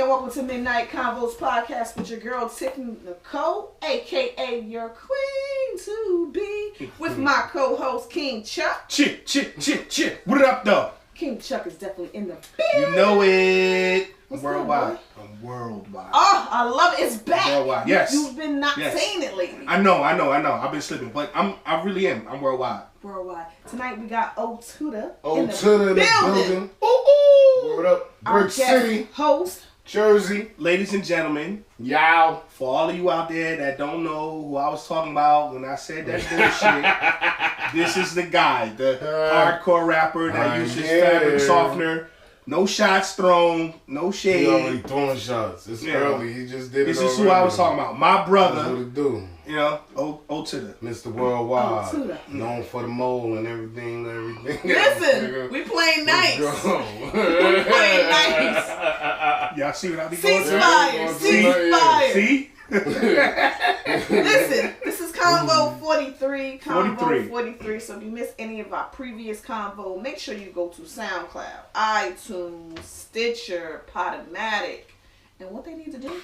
and welcome to Midnight Convo's podcast with your girl Tiffany Nicole, aka your queen to be, with my co-host King Chuck. Chip. What up, though? King Chuck is definitely in the building. You know it. What's worldwide. Good, I'm worldwide. Oh, I love it. It's back. Worldwide. Yes. You've been not saying it lately. I know. I've been slipping, but I really am. I'm worldwide. Worldwide. Tonight we got O2Da. O2Da in the building. Ooh. What up? Brick City. Host. Jersey. Ladies and gentlemen. Yow. For all of you out there that don't know who I was talking about when I said that bullshit, this is the guy, the hardcore rapper that uses fabric softener. No shots thrown, no shade. He already throwing shots. It's early. He just did it. This is who I was talking about. My brother. That's what it do. You know, O2Da. Mr. Worldwide. O2Da. Known for the mole and everything. Listen, we playing nice. We playing nice. Y'all see what I be going through? Ceasefire. See? Listen, this is Convo 43. Convo 43. So if you missed any of our previous Convo, make sure you go to SoundCloud, iTunes, Stitcher, Podomatic, and what they need to do?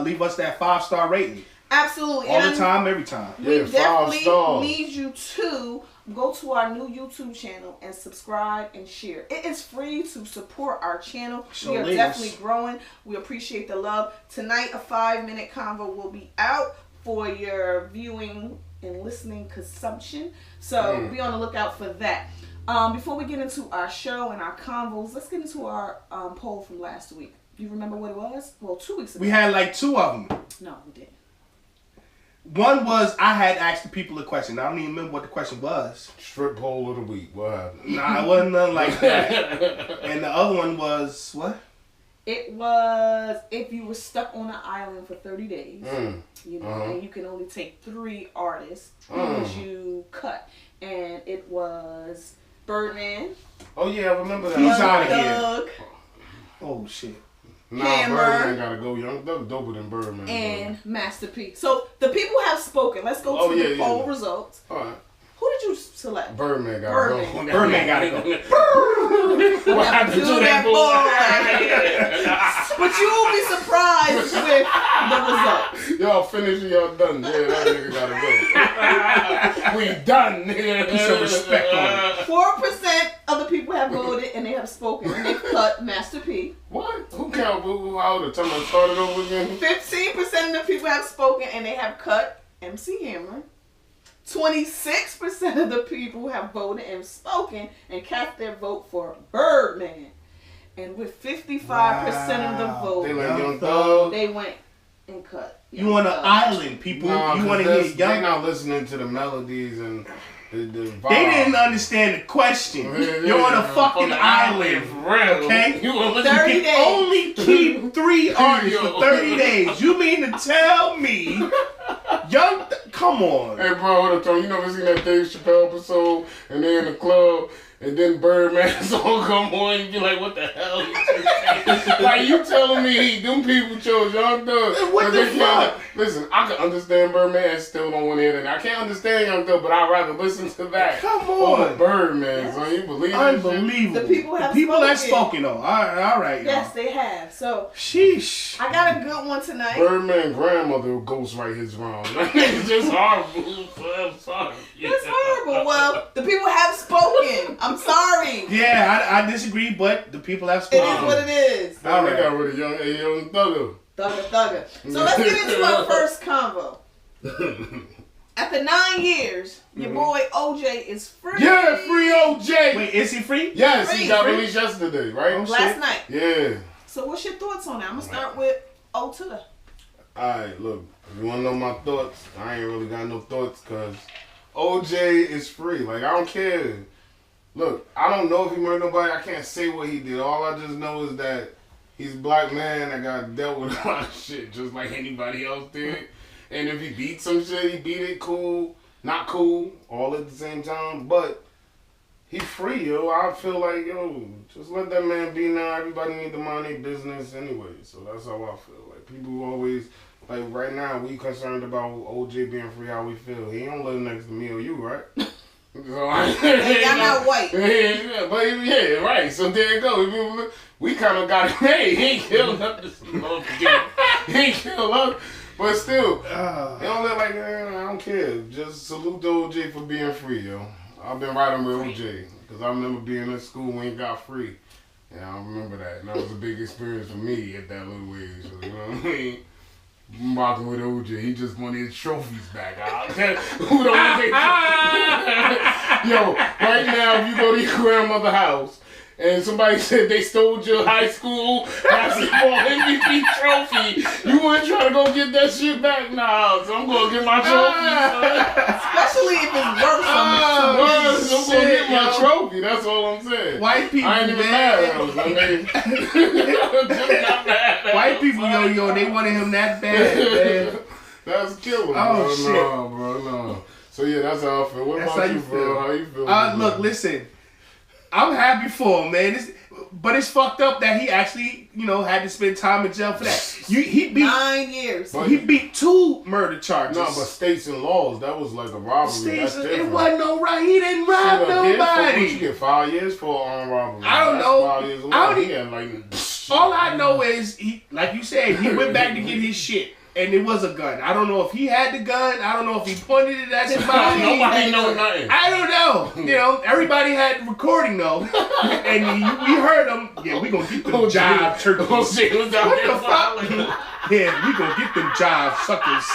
Leave us that 5-star rating. Absolutely. All the time, every time. We definitely need you to go to our new YouTube channel and subscribe and share. It is free to support our channel. We are definitely growing. We appreciate the love. Tonight, a 5-minute convo will be out for your viewing and listening consumption. So be on the lookout for that. Before we get into our show and our convos, let's get into our poll from last week. You remember what it was? Well, 2 weeks ago. We had like 2 of them. No, we didn't. One was I had asked the people a question. I don't even remember what the question was. Strip poll of the week. What happened? Nah, it wasn't nothing like that. And the other one was what? It was if you were stuck on an island for 30 days, you know, and you can only take 3 artists, who would you cut? And it was Birdman. Oh yeah, I remember that. He's out of here. Oh shit. Nah, Hammer, Birdman gotta go. Young Thug doper than Birdman. And Master P. So the people have spoken. Let's go to the poll results. All right. Who did you select? Birdman gotta go. Birdman gotta go. What happened to that boy? But you will be surprised with the results. Y'all finished, y'all done. Yeah, that nigga gotta go. We done, nigga. Put some respect on it. 4% of the people have voted and they have spoken and they've cut Master P. What? Who count? Who out the time I started over again? 15% of the people have spoken and they have cut MC Hammer. 26% of the people have voted and spoken and cast their vote for Birdman. And with 55% of the vote, they let Young Thug. They went and cut. You on an island, people. Nah, you want to hear Young. They're not listening to the melodies and the vibe. They didn't understand the question. You're on a fucking island, okay? You 30 days. Only keep 3 artists for 30 days. You mean to tell me, come on. Hey, bro, what up, Tony? You never seen that Dave Chappelle episode and they're in the club and then Birdman song come on and you be like, what the hell? Like, you telling me them people chose Young Thug. What the fuck? Listen, I can understand Birdman and still don't want to hear that. I can't understand Young Thug, but I'd rather listen to that. Come on. Birdman, yes. So you believe it? Unbelievable. The people have spoken, though. All right, y'all. Yes, they have. So, sheesh. I got a good one tonight. Birdman grandmother ghostwrite his wrong. It's just horrible. I'm sorry. It's horrible. Well, the people have spoken. I'm sorry. Yeah, I disagree, but the people have spoken. It is what it is. All right. They got rid of Young Thugger. Thugger. So let's get into our first convo. After 9 years, your boy OJ is free. Yeah, free OJ. Wait, is he free? Yes, free. he got released yesterday, right? Last night. Yeah. So what's your thoughts on that? I'm going to start with O2Da. Alright, look, if you want to know my thoughts, I ain't really got no thoughts because OJ is free. Like, I don't care. Look, I don't know if he murdered nobody. I can't say what he did. All I just know is that he's a black man that got dealt with a lot of shit just like anybody else did. And if he beat some shit, he beat it cool, not cool, all at the same time. But he free, yo. I feel like, yo, just let that man be now. Everybody need to mind their business anyway. So that's how I feel. Like, people always, like, right now, we concerned about OJ being free, how we feel. He don't live next to me or you, right? So y'all not white. Yeah, but yeah, right. So there you go. We kind of got it made. He ain't killed nothing. He ain't killed us. But still, it don't look like, I don't care. Just salute to OJ for being free, yo. I've been riding with OJ. Because I remember being in school when he got free. Yeah, I remember that. And that was a big experience for me at that little age. So, you know what I mean? I'm rocking with OJ. He just wanted his trophies back. Who don't want Yo, right now, if you go to your grandmother's house and somebody said they stole your high school basketball MVP trophy, you wouldn't try to go get that shit back? Nah, so I'm going to get my trophy, Especially if it's worth something. I'm going to get my trophy. That's all I'm saying. White people, I ain't even mad at him. White people, yo, they wanted him that bad, man. That's killer. Oh, bro. shit. No, bro, no. So, yeah, that's how I feel. What about you, bro? How you feel? Look, listen. I'm happy for him, man. But it's fucked up that he actually, had to spend time in jail for that. He beat 9 years. He beat 2 murder charges. No, but states and laws, that was like a robbery. That's different. It wasn't no right. He didn't rob nobody. What you get 5 years for armed robbery? I don't know. 5 years All I know is he, like you said, he went back to get his shit. And it was a gun. I don't know if he had the gun. I don't know if he pointed it at somebody. Nobody know nothing. I don't know. Everybody had the recording though. And we heard them. Yeah, we gonna get them jive turkeys. What the fuck? Yeah, we gonna get them jive suckers.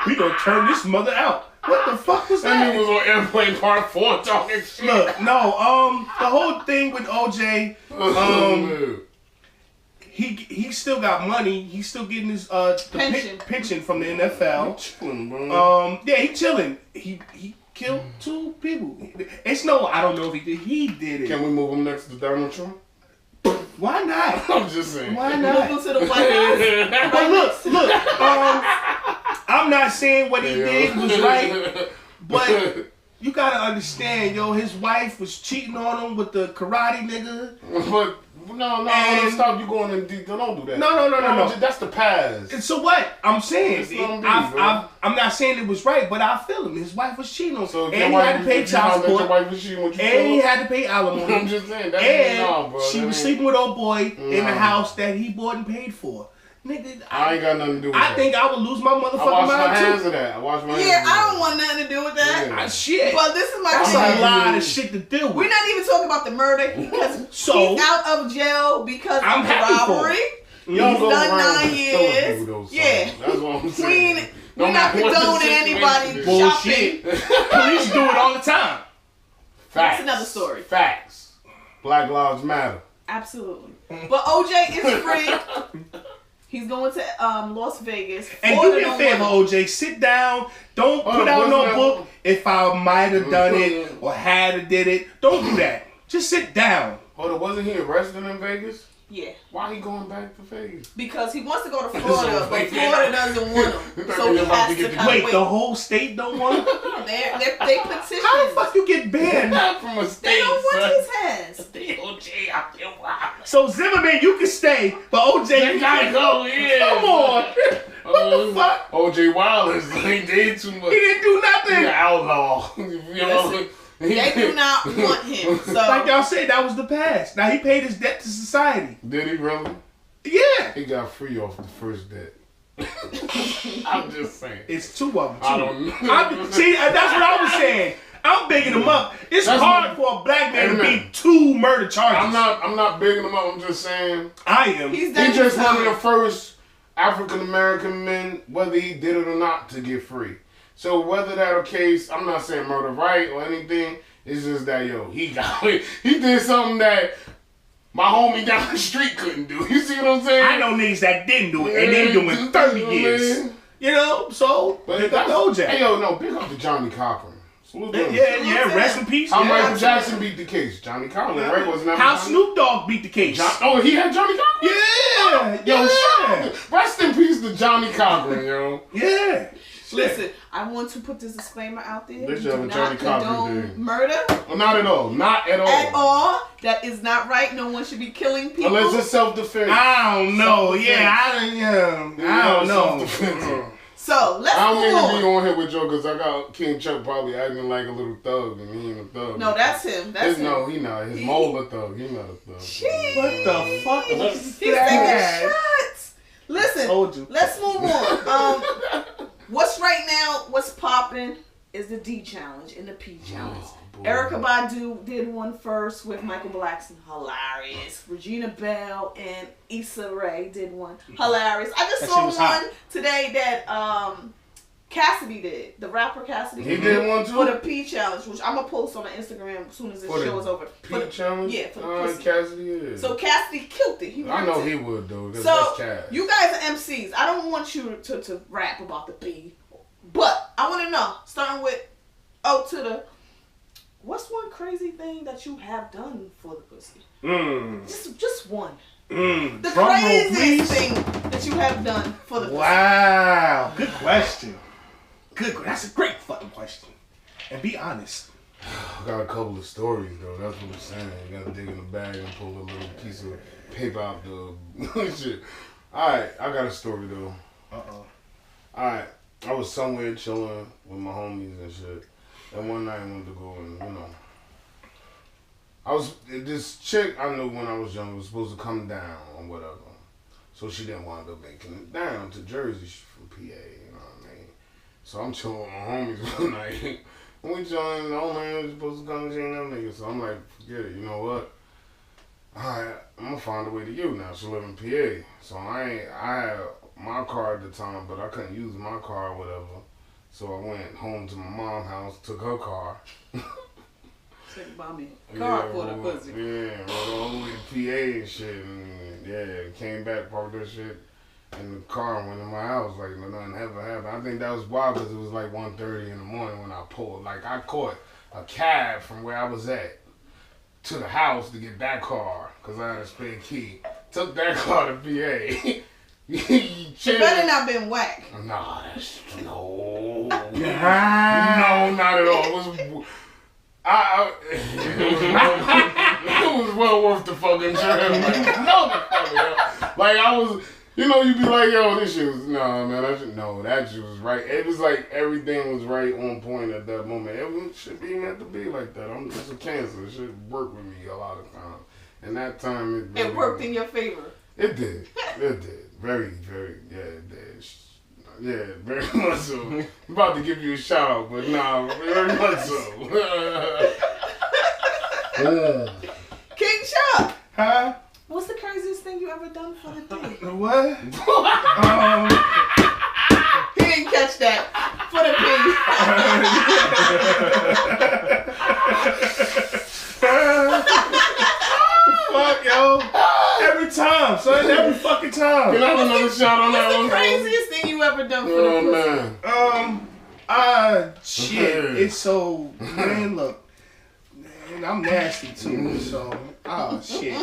We gonna turn this mother out. What the fuck was that? That nigga was on Airplane Part 4 talking shit. Look, no, the whole thing with OJ, He still got money. He's still getting his pension from the NFL. He chilling, bro. Yeah, he chilling. He killed 2 people. I don't know if he did. He did it. Can we move him next to Donald Trump? Why not? I'm just saying. Why not? Move him to the White House. But look. I'm not saying what he did was right, but you gotta understand, his wife was cheating on him with the karate nigga. But no, stop you going in deep. Don't do that. No. That's the past. And so what? I'm saying, I'm not saying it was right, but I feel him. His wife was cheating on him. So and he had to pay child support. And he had to pay alimony. I'm just saying. And she was sleeping with old boy in the house that he bought and paid for. Nigga, I ain't got nothing to do with that. I think I would lose my motherfucking mind too. I wash my hands of that. I don't want nothing to do with that. Yeah. Shit. But this is my That's thing. a lot of shit to deal with. We're not even talking about the murder because he's out of jail because of the robbery. He's done 9 years. Yeah. That's what I'm saying. We're not condoning anybody shopping. Police do it all the time. Facts. That's another story. Facts. Black Lives Matter. Absolutely. But OJ is free. He's going to Las Vegas. And do me a favor, OJ. Sit down. Don't put out no book. If I might have done it or had to did it. Don't do that. Just sit down. Hold on, wasn't he arrested in Vegas? Yeah. Why he going back to Vegas? Because he wants to go to Florida, but Florida doesn't want him. So he has to come. Wait, the whole state don't want him? They petition. How the fuck you get banned? Not from a state. They don't want his ass. OJ out there wild. So Zimmerman, you can stay, but OJ, you gotta go. Yeah. Come on. What the fuck? OJ Wild is he did too much. He didn't do nothing. He's an outlaw. Listen, they do not want him. So like y'all said, that was the past. Now he paid his debt to society. Did he really? Yeah. He got free off the first debt. I'm just saying. It's 2 of them. I don't know. See, that's what I was saying. I'm bigging him up. It's hard for a black man to beat 2 murder charges. I'm not bigging him up. I'm just saying. I am. He's just one of the first African American men, whether he did it or not, to get free. So whether that a case, I'm not saying murder right or anything. It's just that he did something that my homie down the street couldn't do. You see what I'm saying? I know niggas that didn't do it, and they doing 30 years. So big up to OJ. Hey big up to Johnny Cochran. Yeah, rest in peace. How Michael Jackson beat the case? Johnny Cochran, right? Wasn't that how Snoop Dogg beat the case? He had Johnny Cochran? Yeah. Rest in peace to Johnny Cochran, Yeah. Listen, I want to put this disclaimer out there. Let's Do not condone murder. Well, not at all. Not at all. At all. That is not right. No one should be killing people. Unless it's self-defense. I don't know. I don't know. So let's I don't move mean to be on here with Joe because I got King Chuck probably acting like a little thug and he ain't a thug. No, that's him. That's him. No, he not. His mole a thug. He not a thug. Jeez. What the fuck? He's taking shots. Listen, let's move on. What's right now? What's popping is the D challenge and the P challenge. Erykah Badu did one first with Michael Blackson. Hilarious. Regina Bell and Issa Rae did one. Hilarious. I just saw one today that Cassidy did. The rapper Cassidy. He did one too? For the P challenge, which I'm going to post on my Instagram as soon as this show is over. P challenge? Yeah, for the pussy. Cassidy is. So Cassidy killed it. I know he would though. So you guys are MCs. I don't want you to rap about the P. But I want to know, starting with O2Da, what's one crazy thing that you have done for the pussy? Just one. The craziest thing that you have done for the pussy. Wow. Good question. That's a great fucking question. And be honest. I got a couple of stories though. That's what I'm saying. You gotta dig in the bag and pull a little piece of paper out the shit. Alright, I got a story though. Alright. I was somewhere chilling with my homies and shit. And one night I went to go and, this chick I knew when I was young was supposed to come down or whatever. So she didn't wind up making it down to Jersey. She's from PA, you know what I mean? So I'm chilling with my homies one night. And we chilling, the old man was supposed to come and see them niggas. So I'm like, forget it, you know what? Alright, I'm gonna find a way to you now. She live in PA. So I had my car at the time, but I couldn't use my car or whatever. So I went home to my mom's house, took her car. Buy me a car for the pussy. Yeah, rode all the way to PA and shit. And came back, parked that shit in the car and went in my house like nothing ever happened. I think that was wild because it was like 1:30 in the morning when I pulled. Like I caught a cab from where I was at to the house to get that car because I had a spare key. Took that car to PA. It better not been whack. Nah, no, not at all. It was well worth the fucking trip. Like I was, you'd be like, yo, this shit was that shit was right. It was like everything was right on point at that moment. It should be meant to be like that. I'm just a Cancer. It should work with me a lot of times. And that time it worked in your favor. It did. It did. Very, very, it did. Yeah, very much so. I'm about to give you a shout out, but nah, very much so. King Chuck! Huh? What's the craziest thing you ever done for the day? What? He didn't catch that. For the Fuck, yo. Every time, son. Every fucking time. Can I have another shot on that one? What's the craziest thing you ever done for the pussy? Shit. It's so, man, look. Man, I'm nasty too, so, shit.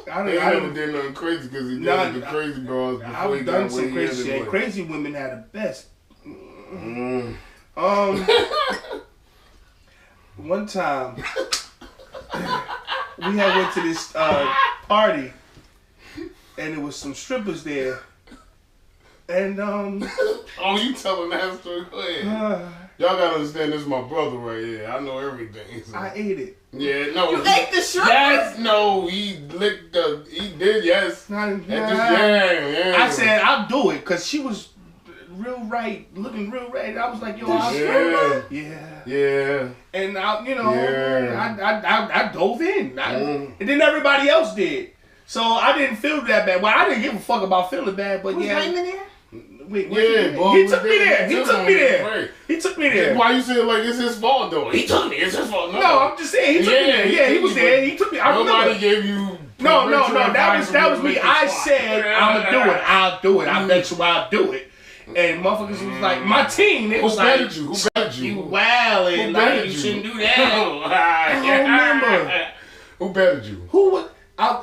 I never did nothing crazy because he did the crazy bros before he got done some crazy shit. Crazy women had the best. One time, we had went to this party, and there was some strippers there, and you telling that story? Go ahead. Y'all gotta understand, this is my brother right here. I know everything. So. I ate it. Yeah, no. You ate the strippers? Yes, no. He did, yes. Yeah. I said I'll do it because she was real right, looking real right. I was like, yo, I'll strip. Yeah. And I dove in, and then everybody else did. So I didn't feel that bad. Well, I didn't give a fuck about feeling bad, but was Raymond there? Wait, he took me there. He took me there. Why you say it like it's his fault though? He took me. It's his fault. No, I'm just saying he took me there. Yeah, he was there. He took me. Nobody gave you. No. That was me. I said I'ma do it. I'll do it. I bet you I'll do it. And motherfuckers was like, my team. It was like, who betted you? You wildin'. Like you shouldn't do that. I don't remember. Who betted you? Who was?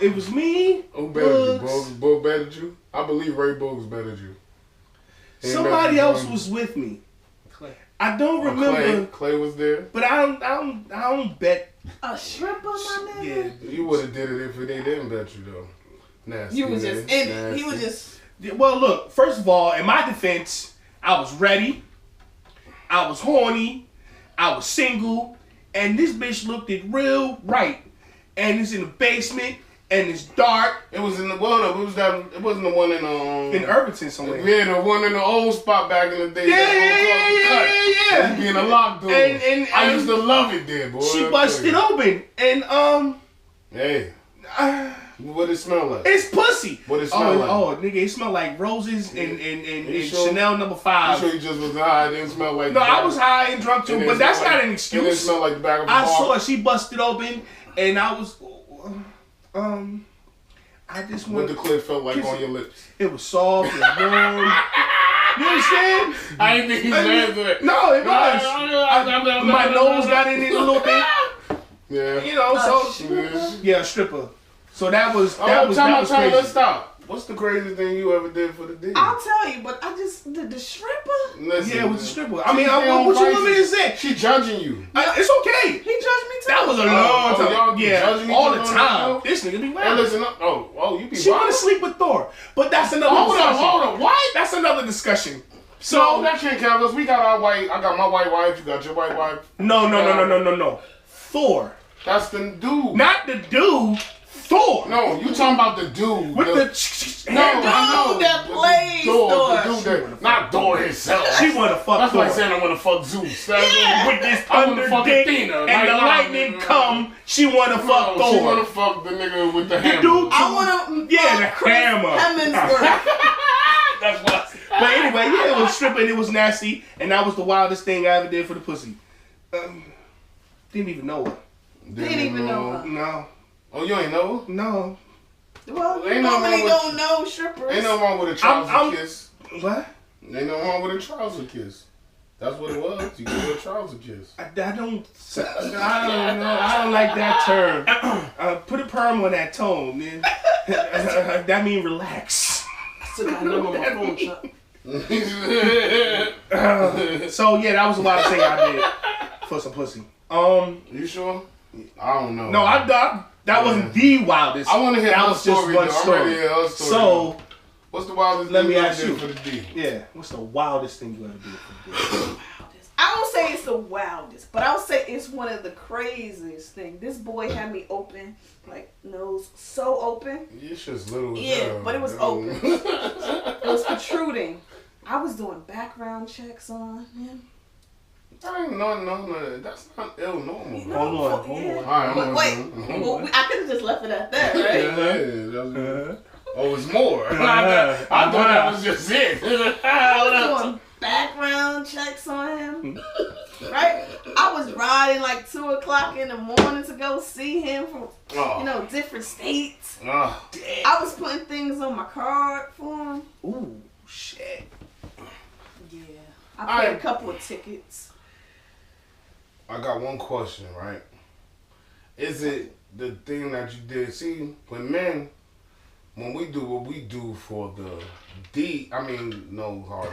It was me. Who betted you? Bo betted you? I believe Ray Boggs betted you. Somebody else was with me. Clay. I don't remember. Clay was there. But I don't bet. A stripper, my nigga? Yeah. You would have did it if they didn't bet you though. Nasty. You was just in it. He was just. Well, look. First of all, in my defense, I was ready. I was horny. I was single. And this bitch looked it real right. And it's in the basement. And it's dark. It was in the it wasn't the one in Irvington somewhere. Yeah, the one in the old spot back in the day. Yeah. You be in a locked door. And I used to love it there, boy. She busted open. And hey. What it smell like? It's pussy. What it smell like? Oh, nigga, it smelled like roses and sure? Chanel No. 5. You sure you just was high? It didn't smell like. No, I was high and drunk too, but that's not an excuse. It didn't smell like the back of a I bar. saw she busted open, and I was, I just what the clit felt like on your lips. It was soft and warm. You understand? I didn't think he said that. No, it was. My nose got in it a little bit. Yeah. You know, so yeah, stripper. So that was crazy. Let's stop. What's the craziest thing you ever did for the D? I'll tell you, but I just the stripper. Listen, yeah, it was the stripper. I mean, what you want me to say? She judging you. It's okay. He judged me too. That was a long time. Y'all judging me all the time. This nigga be Hey, wild. listen up. You be. She want to sleep with Thor, but that's another. Hold on. What? That's another discussion. So no, that can't count because we got our white. I got my white wife. You got your white wife. No. Thor. That's the dude. Not the dude. Thor. No, you talking about the dude with the dude that plays Thor. The dude that, not Thor himself. She wanna fuck. That's Thor. like saying I wanna fuck Zeus. Yeah. With this thunder dick and the lightning come. She wanna fuck Thor. She wanna fuck the nigga with the hammer. Dude, I wanna the hammer. That's what. But anyway, yeah, it was stripping. It was nasty, and that was the wildest thing I ever did for the pussy. Didn't even know her. Didn't even know her. No. Oh, you ain't know her? No. Well, you normally don't know strippers. Ain't no wrong with a trouser kiss. What? Ain't no wrong with a trouser kiss. That's what it was. You give her a trouser kiss. I don't know. I don't like that term. Put a perm on that tone, man. That mean relax. Still got a number on my phone, Chuck. So yeah, that was a lot of things I did for some pussy. You sure? I don't know. No, that wasn't the wildest. I want to hear that her was story. Just one story. So, what's the wildest let thing me you ask ever you did for the D? Yeah, what's the wildest thing you ever did for the D? I don't say it's the wildest, but I'll say it's one of the craziest things. This boy had me open, like nose so open. Your shit's little as yeah, hell. but it was open. It was protruding. I was doing background checks on him. No, that's not ill normal. Hold on. All right, wait, I could have just left it at that, right? Oh, it's more. I thought that was just it. I was doing background checks on him. Right? I was riding like 2 o'clock in the morning to go see him from, different states. I was putting things on my card for him. Ooh, shit. Yeah. I paid a couple of tickets. I got one question, right? Is it the thing that you did? See, when we do what we do for the D, no hard.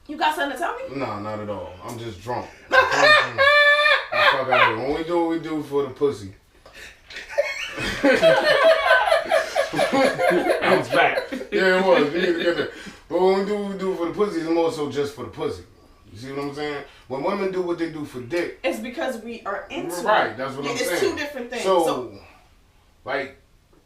You got something to tell me? No, not at all. I'm just drunk. When we do what we do for the pussy. I was back. Yeah, it was. You need to get there. But when we do what we do for the pussy, it's more so just for the pussy. You see what I'm saying? When women do what they do for dick, it's because we are into it. Right, that's what I'm saying. It's two different things. So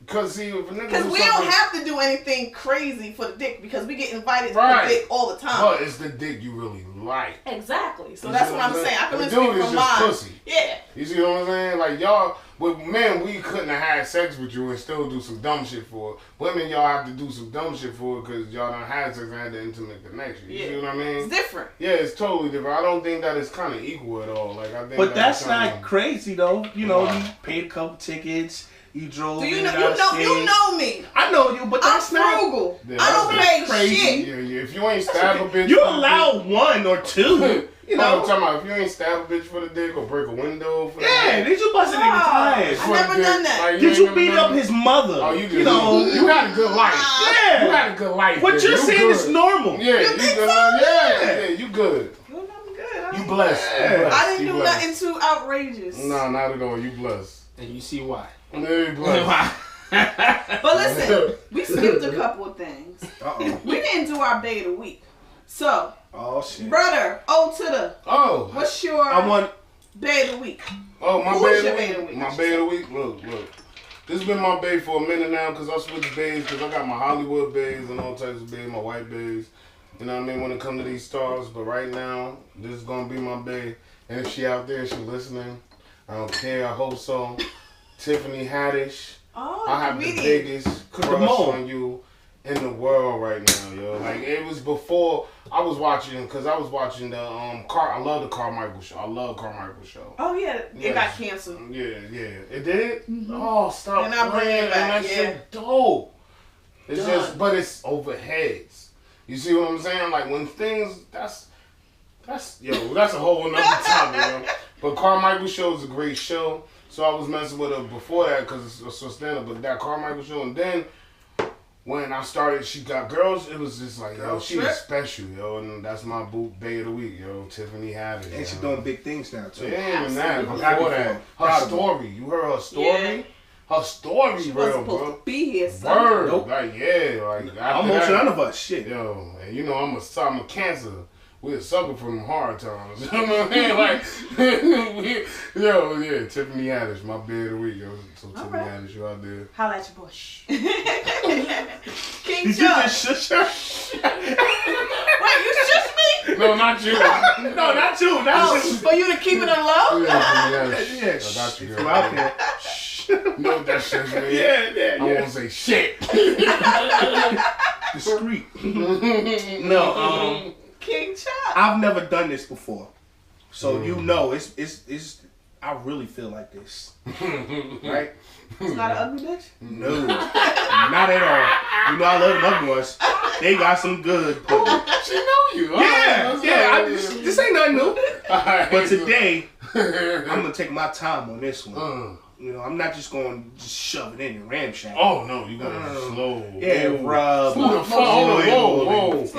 because see, if a nigga because we don't have to do anything crazy for the dick because we get invited to the dick all the time. But it's the dick you really like. Exactly. So that's what I'm saying. I can the speak dude is from just mine. pussy. Yeah. You see what I'm saying? Like y'all, with men, we couldn't have had sex with you and still do some dumb shit for it. Women, y'all have to do some dumb shit for it because y'all done had sex and had the intimate connection. You see what I mean? It's different. Yeah, it's totally different. I don't think that it's kind of equal at all. Like I think. But that's not crazy though. You know, you paid a couple tickets. You drove. Do you know me? I know you, but that's I'm frugal. Yeah, I don't pay crazy. shit. Yeah. If you ain't stab a bitch, you allow one or two. You know, I'm talking about if you ain't stab a bitch for the dick or break a window for the dick. Did you bust a nigga tires? I never done that. Like, did you beat up his mother? Oh, you did. You know, you had a good life. Yeah, you had a good life. What you're saying is normal. Yeah, you good. Yeah, you good. Well, I'm good. You blessed. Yeah. I didn't do nothing too outrageous. No, not at all. You blessed. And you see why. Yeah, you blessed. But listen, we skipped a couple of things. We didn't do our Bay of the Week. So, oh shit, brother, O2Da. Oh, what's your Bay of the Week? Oh, my Bay of the Week. My Bay of the Week. Look. This has been my bae for a minute now because I switched baes because I got my Hollywood baes and all types of baes, my white baes. You know what I mean? When it comes to these stars. But right now, this is going to be my bae. And if she out there, she listening, I don't care. I hope so. Tiffany Haddish. Oh, I have the biggest crush on you in the world right now, yo. Like, it was before I was watching the I love the Carmichael show. I love Carmichael show. Oh yeah, it got canceled. Yeah. It did? Mm-hmm. Oh, stop. And I'm bringing it back. That shit dope. It's just, but it's overheads. You see what I'm saying? Like when things, that's a whole nother topic, yo. But Carmichael show is a great show. So I was messing with her before that because it's so stand-up. But that Carmichael show, and then when I started, she got girls. It was just like, yo, she was special, yo, and that's my Bay of the Week, yo. Tiffany Haddish. And she's doing big things now too. Yeah, and that before that, her story. You heard her story? Yeah. Her story, she real, wasn't supposed bro. to be here, son. Word, nope. Like like almost none of us, shit. Yo, and you know I'm a cancer. We're sucker from hard times. You know what I mean? Like, Tiffany Haddish, my Bay of the Week, yo. So Tiffany Haddish, you out there? Holla at your boy. King Did Chuck. you just shush her? Wait, you shush me? No, not you. No, not you. For you to keep it low? Yeah, I got you, girl. You out there. No, that shit, man. Yeah. I won't say shit. Discreet. No, King Chuck. I've never done this before. So you know, it's I really feel like this. Right? It's not an ugly bitch? No. Not at all. You know I love them ugly ones. They got some good. She know you. Yeah. This ain't nothing new. Right, but today, I'm gonna take my time on this one. You know, I'm not just going to just shove it in and ramshack. Oh no, you gotta slow. Yeah, rub. Whoa. This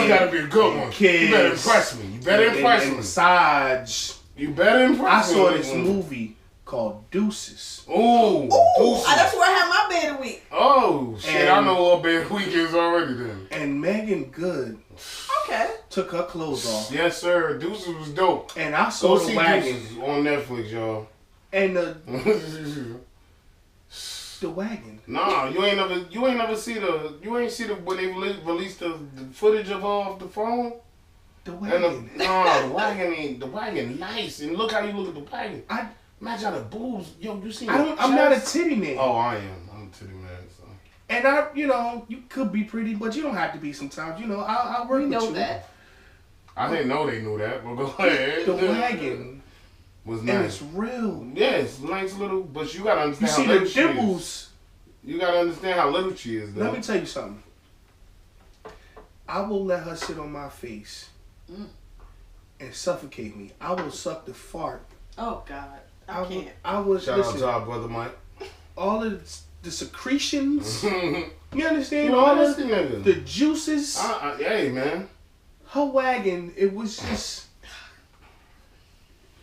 gotta be a good one. Kiss. You better impress me. And massage. You better impress me. I saw this movie called Deuces. Ooh, Deuces. That's where I have my Bay of the Week. Oh shit! I know what Bay of the Week is already then. And Megan Good. Okay. Took her clothes off. Yes, sir. Deuces was dope. And I saw the wagon on Netflix, y'all. And the wagon. Nah, you ain't never see the when they released the footage of the phone. The wagon. The wagon nice. And look how you look at the wagon. Imagine how the boobs. Yo, you see? I'm not a titty man. Oh, I am. I'm a titty man. So. And you could be pretty, but you don't have to be sometimes. You know, I'll work with you. We know that. I didn't know they knew that, but go ahead. The wagon was nice. And it's real. Yeah, it's nice little, but you gotta understand how little she is. You see the You gotta understand how little she is, though. Let me tell you something. I will let her sit on my face and suffocate me. I will suck the fart. Oh God, I can't. Shout out to our brother Mike. All of the secretions. You understand? You all of the juices. Hey man. Her wagon. It was just.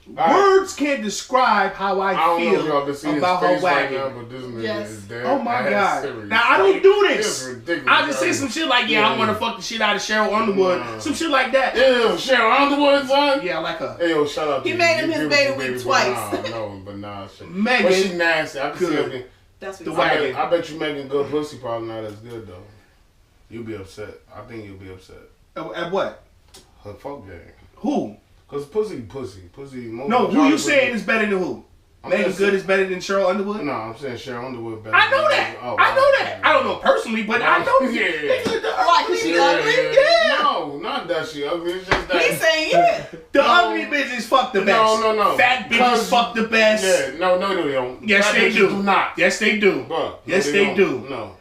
Words can't describe how I feel about her wagon. Right now, but this nigga is dead. Oh my God. Now I don't do this. I just say some shit like, I want to fuck the shit out of Cheryl Underwood. Some shit like that. Ew, Cheryl Underwood, son? Yeah, I like her. Hey, yo, shout out to you. He made him his Bay of the Week twice. Nah, shit. Megan. But she nasty. I can see her. That's what the wagon. I bet you Megan good pussy probably not as good, though. You'll be upset. I think you'll be upset. At what? Her fuck game. Who? Cause pussy. No, who you saying is better than who? Megan Good is better than Cheryl Underwood? No, I'm saying Cheryl Underwood better. I know that. I know that. I don't know personally, but I know. Why? Cause she ugly? Yeah. No, not that she ugly. It's just that. He's saying the ugly bitches fuck the best. No. Fat bitches fuck the best. Yeah. No, they don't. Yes, Fat they do. Not. Yes, they do. Bro, yes, they do. No.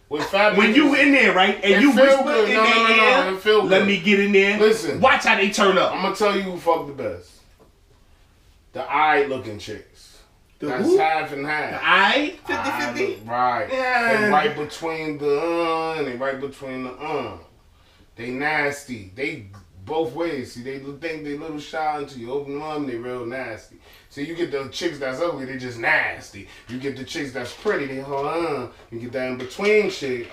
When you in there, right, and you whisper in their ear, let me get in there. Listen, watch how they turn up. I'm gonna tell you who fuck the best. The eye-looking chicks. That's who? half and half. The eye? 50-50? Right. Yeah. They right between the They nasty. They both ways. See, they think they little shy until you open them up and they real nasty. See, you get the chicks that's ugly, they just nasty. You get the chicks that's pretty, they hold on. You get that in between shit.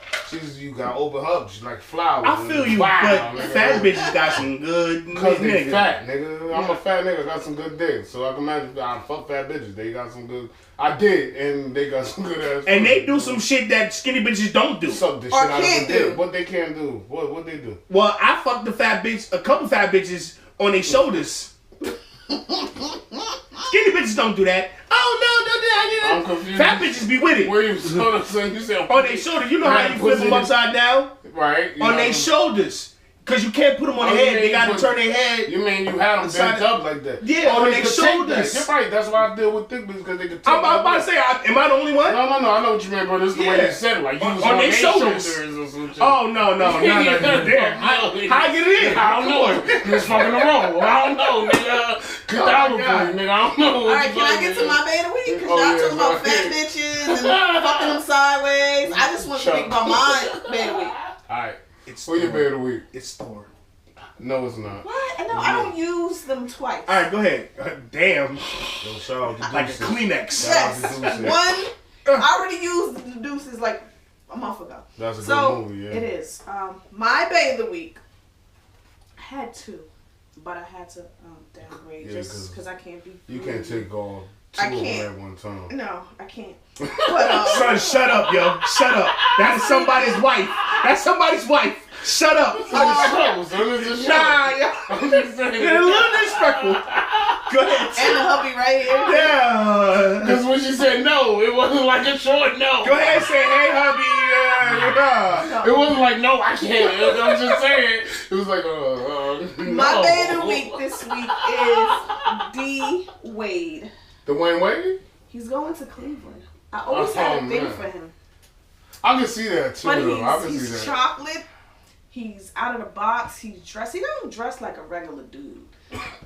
You got open up, she's like flowers. I feel you, but fat bitches got some good niggas. Cause they fat, nigga. I'm a fat nigga, got some good dick. So I can imagine I fuck fat bitches. They got some good. I did, and they got some good ass. And they do some shit that skinny bitches don't do. Suck the shit out of the dick. What they can't do? What they do? Well, I fucked a couple fat bitches on their shoulders. Skinny bitches don't do that. Oh no, don't do that. I'm confused. Fat bitches be with it. Where you saying? You said on their shoulders. You know how you flip them upside down? Right. On their shoulders. Because you can't put them on their head. They got to turn their head. You mean you had them bent up like that? Yeah, on their shoulders. You're right. That's why I deal with thick bitches, because they can take I'm about to say, am I the only one? No. I know what you mean, but this is the way you said it. Like you was on their shoulders. Or some shit. Oh, no. Damn. How I get it in? I don't know. You was fucking the roll. I don't know, nigga. Get down with me, nigga. I don't know. Alright, can I get to my beta week? Because y'all talking about fat bitches and fucking them sideways. I just want to think about my beta week. Alright. What's your beta week? It's Thor. No, it's not. What? No, I don't use them twice. All right, go ahead. Damn. Yo, shout out to like a Kleenex. Yes. One, I already used the Deuces like a month ago. That's a good movie, yeah. It is. My Bay of the Week, I had two, but I had to downgrade just because I can't be. You can't take all two of them at one time. No, I can't. But, son, shut up, yo. Shut up. That's somebody's wife. That's somebody's wife. Shut up. Nah, yeah. I'm just saying. You're a little disrespectful. Go ahead. And the hubby right here. Yeah. Because when she said no, it wasn't like a short no. Go ahead and say, hey, hubby. It wasn't like, no, I can't. I'm just saying. It was like, no. My Bay of the Week this week is D. Wade. Dwayne Wade? He's going to Cleveland. I always had a thing for him. I can see that too. But he's chocolate. He's out of the box. He's dressed. He don't dress like a regular dude.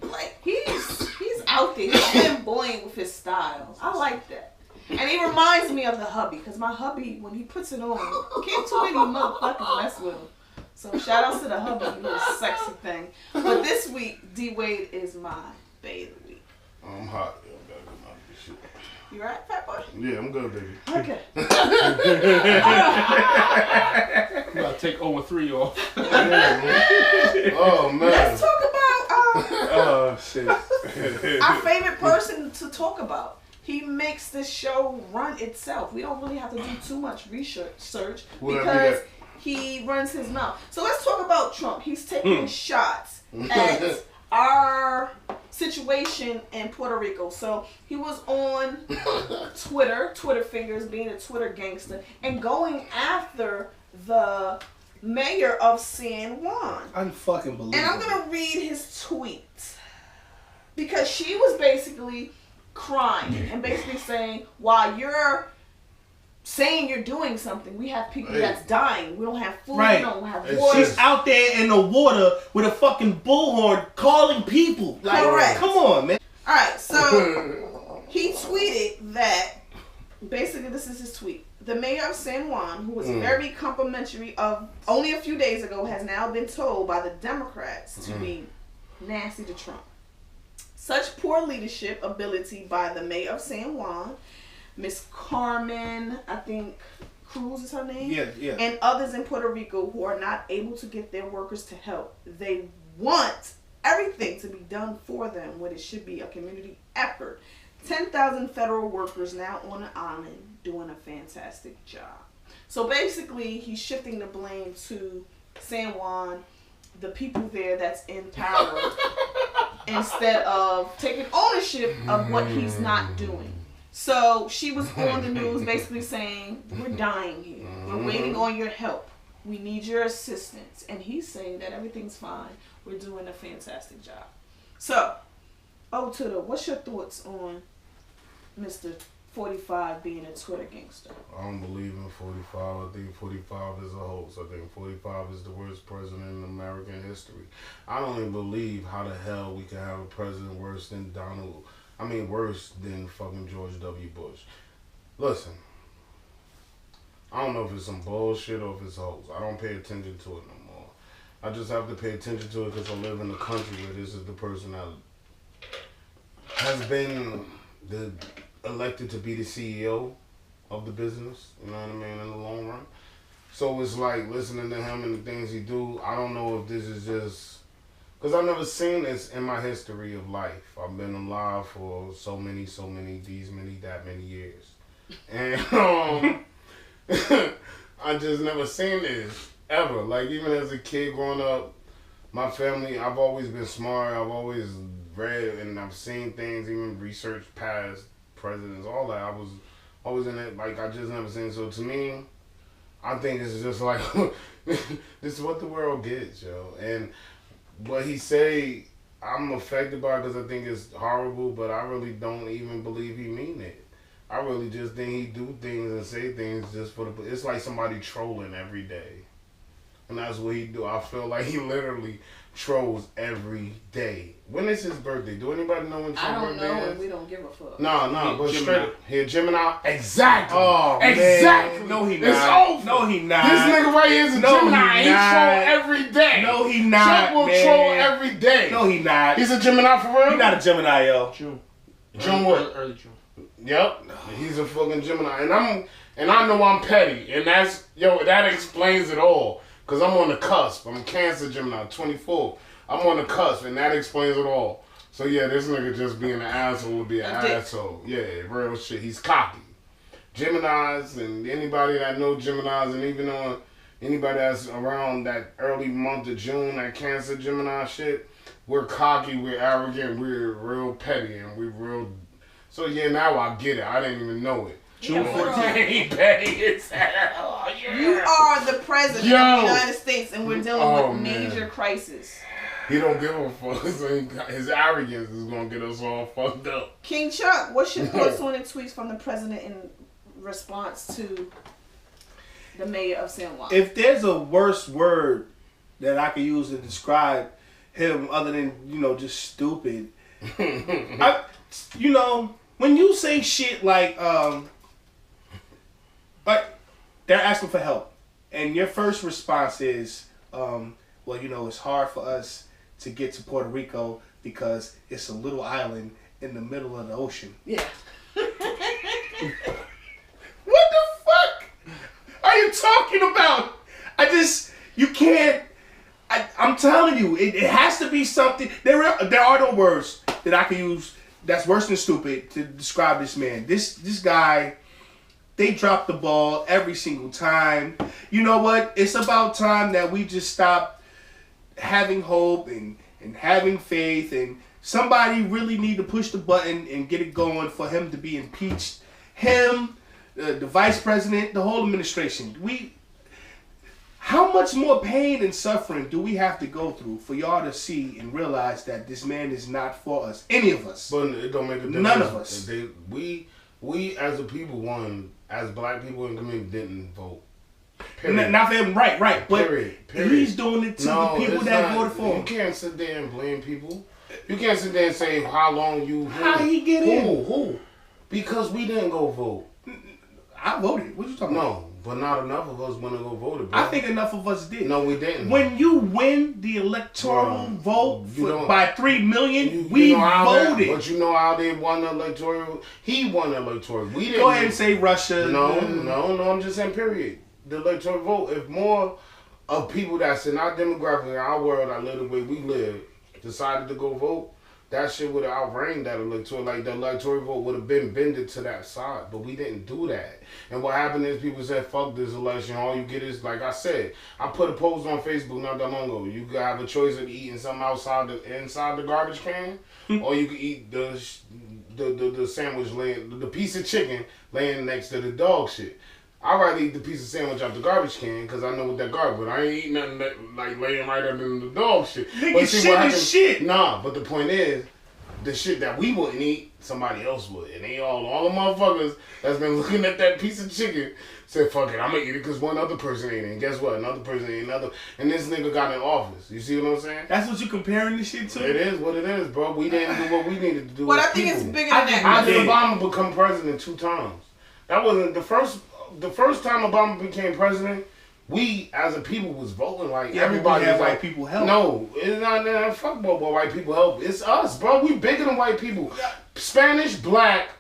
Like he's out there. He's flamboyant with his style. I like that. And he reminds me of the hubby, because my hubby, when he puts it on, can't too many motherfuckers mess with him. So shout out to the hubby, you little sexy thing. But this week, D Wade is my Bay of the Week. I'm hot. Yeah, I gotta get my shit. You right, fat boy? Yeah, I'm good, baby. Okay. I'm about to take 0-3 off. Oh, man. Let's talk about oh, shit. our favorite person to talk about. He makes this show run itself. We don't really have to do too much research because he runs his mouth. So let's talk about Trump. He's taking shots at our situation in Puerto Rico. So he was on Twitter fingers, being a Twitter gangster, and going after the mayor of San Juan. Unfucking believable. And I'm gonna read his tweet because she was basically crying and basically saying, while you're saying you're doing something, we have people that's dying. We don't have food. Right. We don't have water. She's out there in the water with a fucking bullhorn calling people. Like, correct. Come on, man. All right, so he tweeted that, basically this is his tweet. The mayor of San Juan, who was very complimentary of only a few days ago, has now been told by the Democrats to be nasty to Trump. Such poor leadership ability by the mayor of San Juan, Miss Carmen, I think Cruz is her name, yeah, and others in Puerto Rico who are not able to get their workers to help. They want everything to be done for them when it should be a community effort. 10,000 federal workers now on the island doing a fantastic job. So basically, he's shifting the blame to San Juan, the people there that's in power, instead of taking ownership of what he's not doing. So she was on the news basically saying, we're dying here. We're waiting on your help. We need your assistance. And he's saying that everything's fine. We're doing a fantastic job. So, O2Da, what's your thoughts on Mr. 45 being a Twitter gangster? I don't believe in 45. I think 45 is a hoax. I think 45 is the worst president in American history. I don't even believe how the hell we can have a president worse than worse than fucking George W. Bush. Listen, I don't know if it's some bullshit or if it's a hoax. I don't pay attention to it no more. I just have to pay attention to it because I live in a country where this is the person that has been elected to be the CEO of the business. You know what I mean? In the long run. So it's like listening to him and the things he do. I don't know if this is just because I've never seen this in my history of life. I've been alive for so many, that many years, and I just never seen this ever. Like even as a kid growing up, my family, I've always been smart. I've always read and I've seen things, even researched past presidents, all that. I was always in it. Like I just never seen. So to me, I think it's just like this is what the world gets, yo. And what he say, I'm affected by it because I think it's horrible, but I really don't even believe he mean it. I really just think he do things and say things just for the. It's like somebody trolling every day, and that's what he do. I feel like he literally trolls every day. When is his birthday? Do anybody know when Trump's birthday is? I don't know, and we don't give a fuck. No, but straight up, here, Gemini. Exactly. Oh, exactly. Man. No, he not. It's over. No, he not. This nigga right here is a Gemini. He troll every day. No, he not. Trump will troll every day. No, he not. He's a Gemini for real? He not a Gemini, yo. June. June what? Early June. Yep. He's a fucking Gemini. And I know I'm petty. And that explains it all. Because I'm on the cusp. I'm Cancer Gemini, 24. I'm on the cusp, and that explains it all. So yeah, this nigga just being an asshole would be an asshole. Yeah, real shit. He's cocky. Geminis and anybody that know Geminis, and even on anybody that's around that early month of June, that Cancer Gemini shit, we're cocky, we're arrogant, we're real petty, and we're real. So yeah, now I get it. I didn't even know it. June 14th, petty as hell. Yeah. You are the president of the United States, and we're dealing with major crisis. He don't give a fuck, so his arrogance is gonna get us all fucked up. King Chuck, what's your thoughts on the tweets from the president in response to the mayor of San Juan? If there's a worse word that I could use to describe him other than, just stupid, when you say shit like they're asking for help, and your first response is, it's hard for us to get to Puerto Rico because it's a little island in the middle of the ocean. Yeah. What the fuck are you talking about? You can't. I'm telling you, it has to be something. There are no words that I can use that's worse than stupid to describe this man. This guy, they drop the ball every single time. You know what? It's about time that we just stop having hope and having faith, and somebody really need to push the button and get it going for him to be impeached. Him, the vice president, the whole administration. How much more pain and suffering do we have to go through for y'all to see and realize that this man is not for us? Any of us. But it don't make a difference. None of us. We as a people, as black people in the community, didn't vote. Period. Not for him, right. But Period. he's doing it to the people that voted for him. You can't sit there and blame people. You can't sit there and say how long you... How he get in? Who? Because we didn't go vote. I voted. What you talking about? No, but not enough of us went to go vote, bro. I think enough of us did. No, we didn't. When you win the electoral vote by 3 million, we voted. But you know how they won the electoral? He won the electoral. We didn't. Go ahead and say Russia. No, I'm just saying period. The electoral vote, if more of people that's in our demographic, in our world, that live the way we live, decided to go vote, that shit would have outreigned that electoral. Like, the electoral vote would have been bended to that side. But we didn't do that. And what happened is people said, fuck this election. All you get is, like I said, I put a post on Facebook not that long ago. You have a choice of eating something inside the garbage can, or you can eat the sandwich the piece of chicken laying next to the dog shit. I'd rather eat the piece of sandwich out the garbage can because I know what that garbage. But I ain't eating nothing that, like laying right under the dog shit. Nigga, shit is shit. Nah, but the point is, the shit that we wouldn't eat, somebody else would. And they all the motherfuckers that's been looking at that piece of chicken said, fuck it, I'm going to eat it because one other person ate it. And guess what? Another person ate another. And this nigga got in office. You see what I'm saying? That's what you comparing this shit to? It is what it is, bro. We didn't do what we needed to do. But I think it's bigger than that. How did Obama become president 2 times? That wasn't the first time Obama became president. we as a people was voting like everybody had like, white people help. No, it's not that. Fuck what white people help. It's us, bro. We bigger than white people. Spanish, black.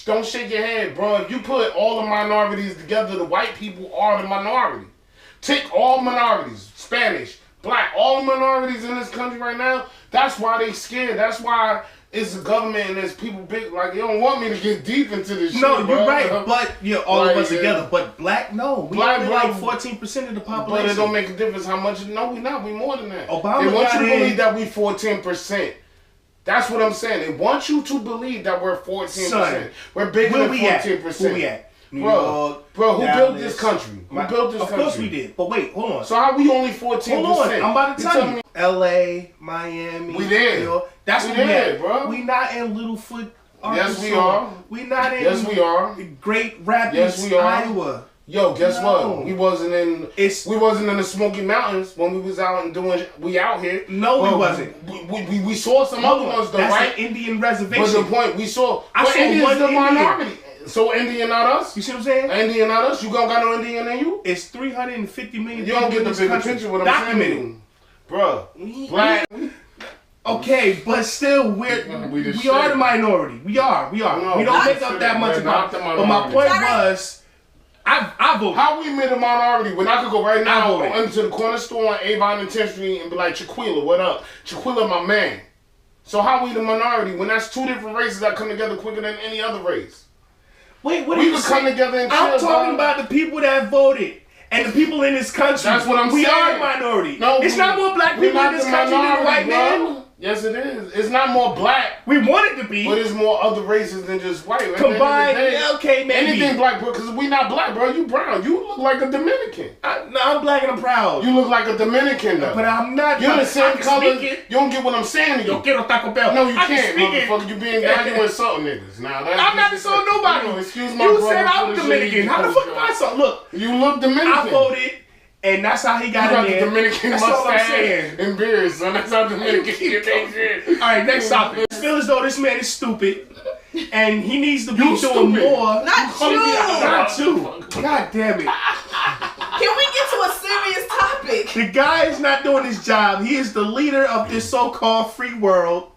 Don't shake your head, bro. If you put all the minorities together, the white people are the minority. Take all minorities, Spanish, black, all the minorities in this country right now. That's why they scared. That's why it's the government and there's people big. Like, they don't want me to get deep into this shit. No, you're bro. right. But all of us together. But black, no. We only like 14% of the population. But it don't make a difference how much. No, we not. We more than that. Obama they want you to in. believe that we 14%. That's what I'm saying. They want you to believe that we're 14%. Son, we're bigger than 14%. Where we at? New bro, York, bro, who Dallas, built this country? Who built this country? Of course we did. But wait, hold on. So how we only 14%? Hold on, I'm about to tell you. L.A., Miami, we there. New York. That's we what we there, at. bro. We not in Littlefoot, Arkansas. Yes, we are. We not in. Yes, we are. Great Rapids, yes, we are. Iowa. Yo, guess what? We wasn't in the Smoky Mountains when we was out and doing. We out here. No, we wasn't. We saw some other ones though, right? An Indian reservation. But the point we saw. I saw Indians one the Indian. minority. So Indian, not us. You see what I'm saying? Indian, not us. You don't got no Indian in you. It's 350 million. You don't get the bigger picture. What I'm saying, bro. Black. Okay, but still, we are the minority. We are. No, we don't make up that much about. But my point was, I voted. How we made a minority when I could go right now into the corner store on Avon and 10th Street and be like, Chiquila, what up? Chiquila, my man. So how we the minority when that's two different races that come together quicker than any other race? Wait, what are you saying? Come together and chill, I'm talking about the people that voted. And the people in this country. That's what I'm saying. We are a minority. No, it's not more black people in this country than white men. Yes, it is. It's not more black. We want it to be. But it's more other races than just white. Combined, okay, maybe. Anything black, bro, because we not black, bro. You brown. You look like a Dominican. No, I'm black and I'm proud. You look like a Dominican, though. But I'm not. You're the same color. You don't get what I'm saying to you. Yo quiero Taco Bell. No, you can't, motherfucker. You being down, you insulting niggas. Now, I'm not insulting nobody. Excuse my You brother. said I'm Dominican. How the fuck am I so? Look. You look Dominican. I voted. And that's how he got in there. The Dominican that's all I'm mustache saying. and beard, son. That's how Dominican get their shit. All right, next topic. I feel as though this man is stupid, and he needs to be doing stupid. more. Not you. Not you. God damn it. Can we get to a serious topic? The guy is not doing his job. He is the leader of this so-called free world,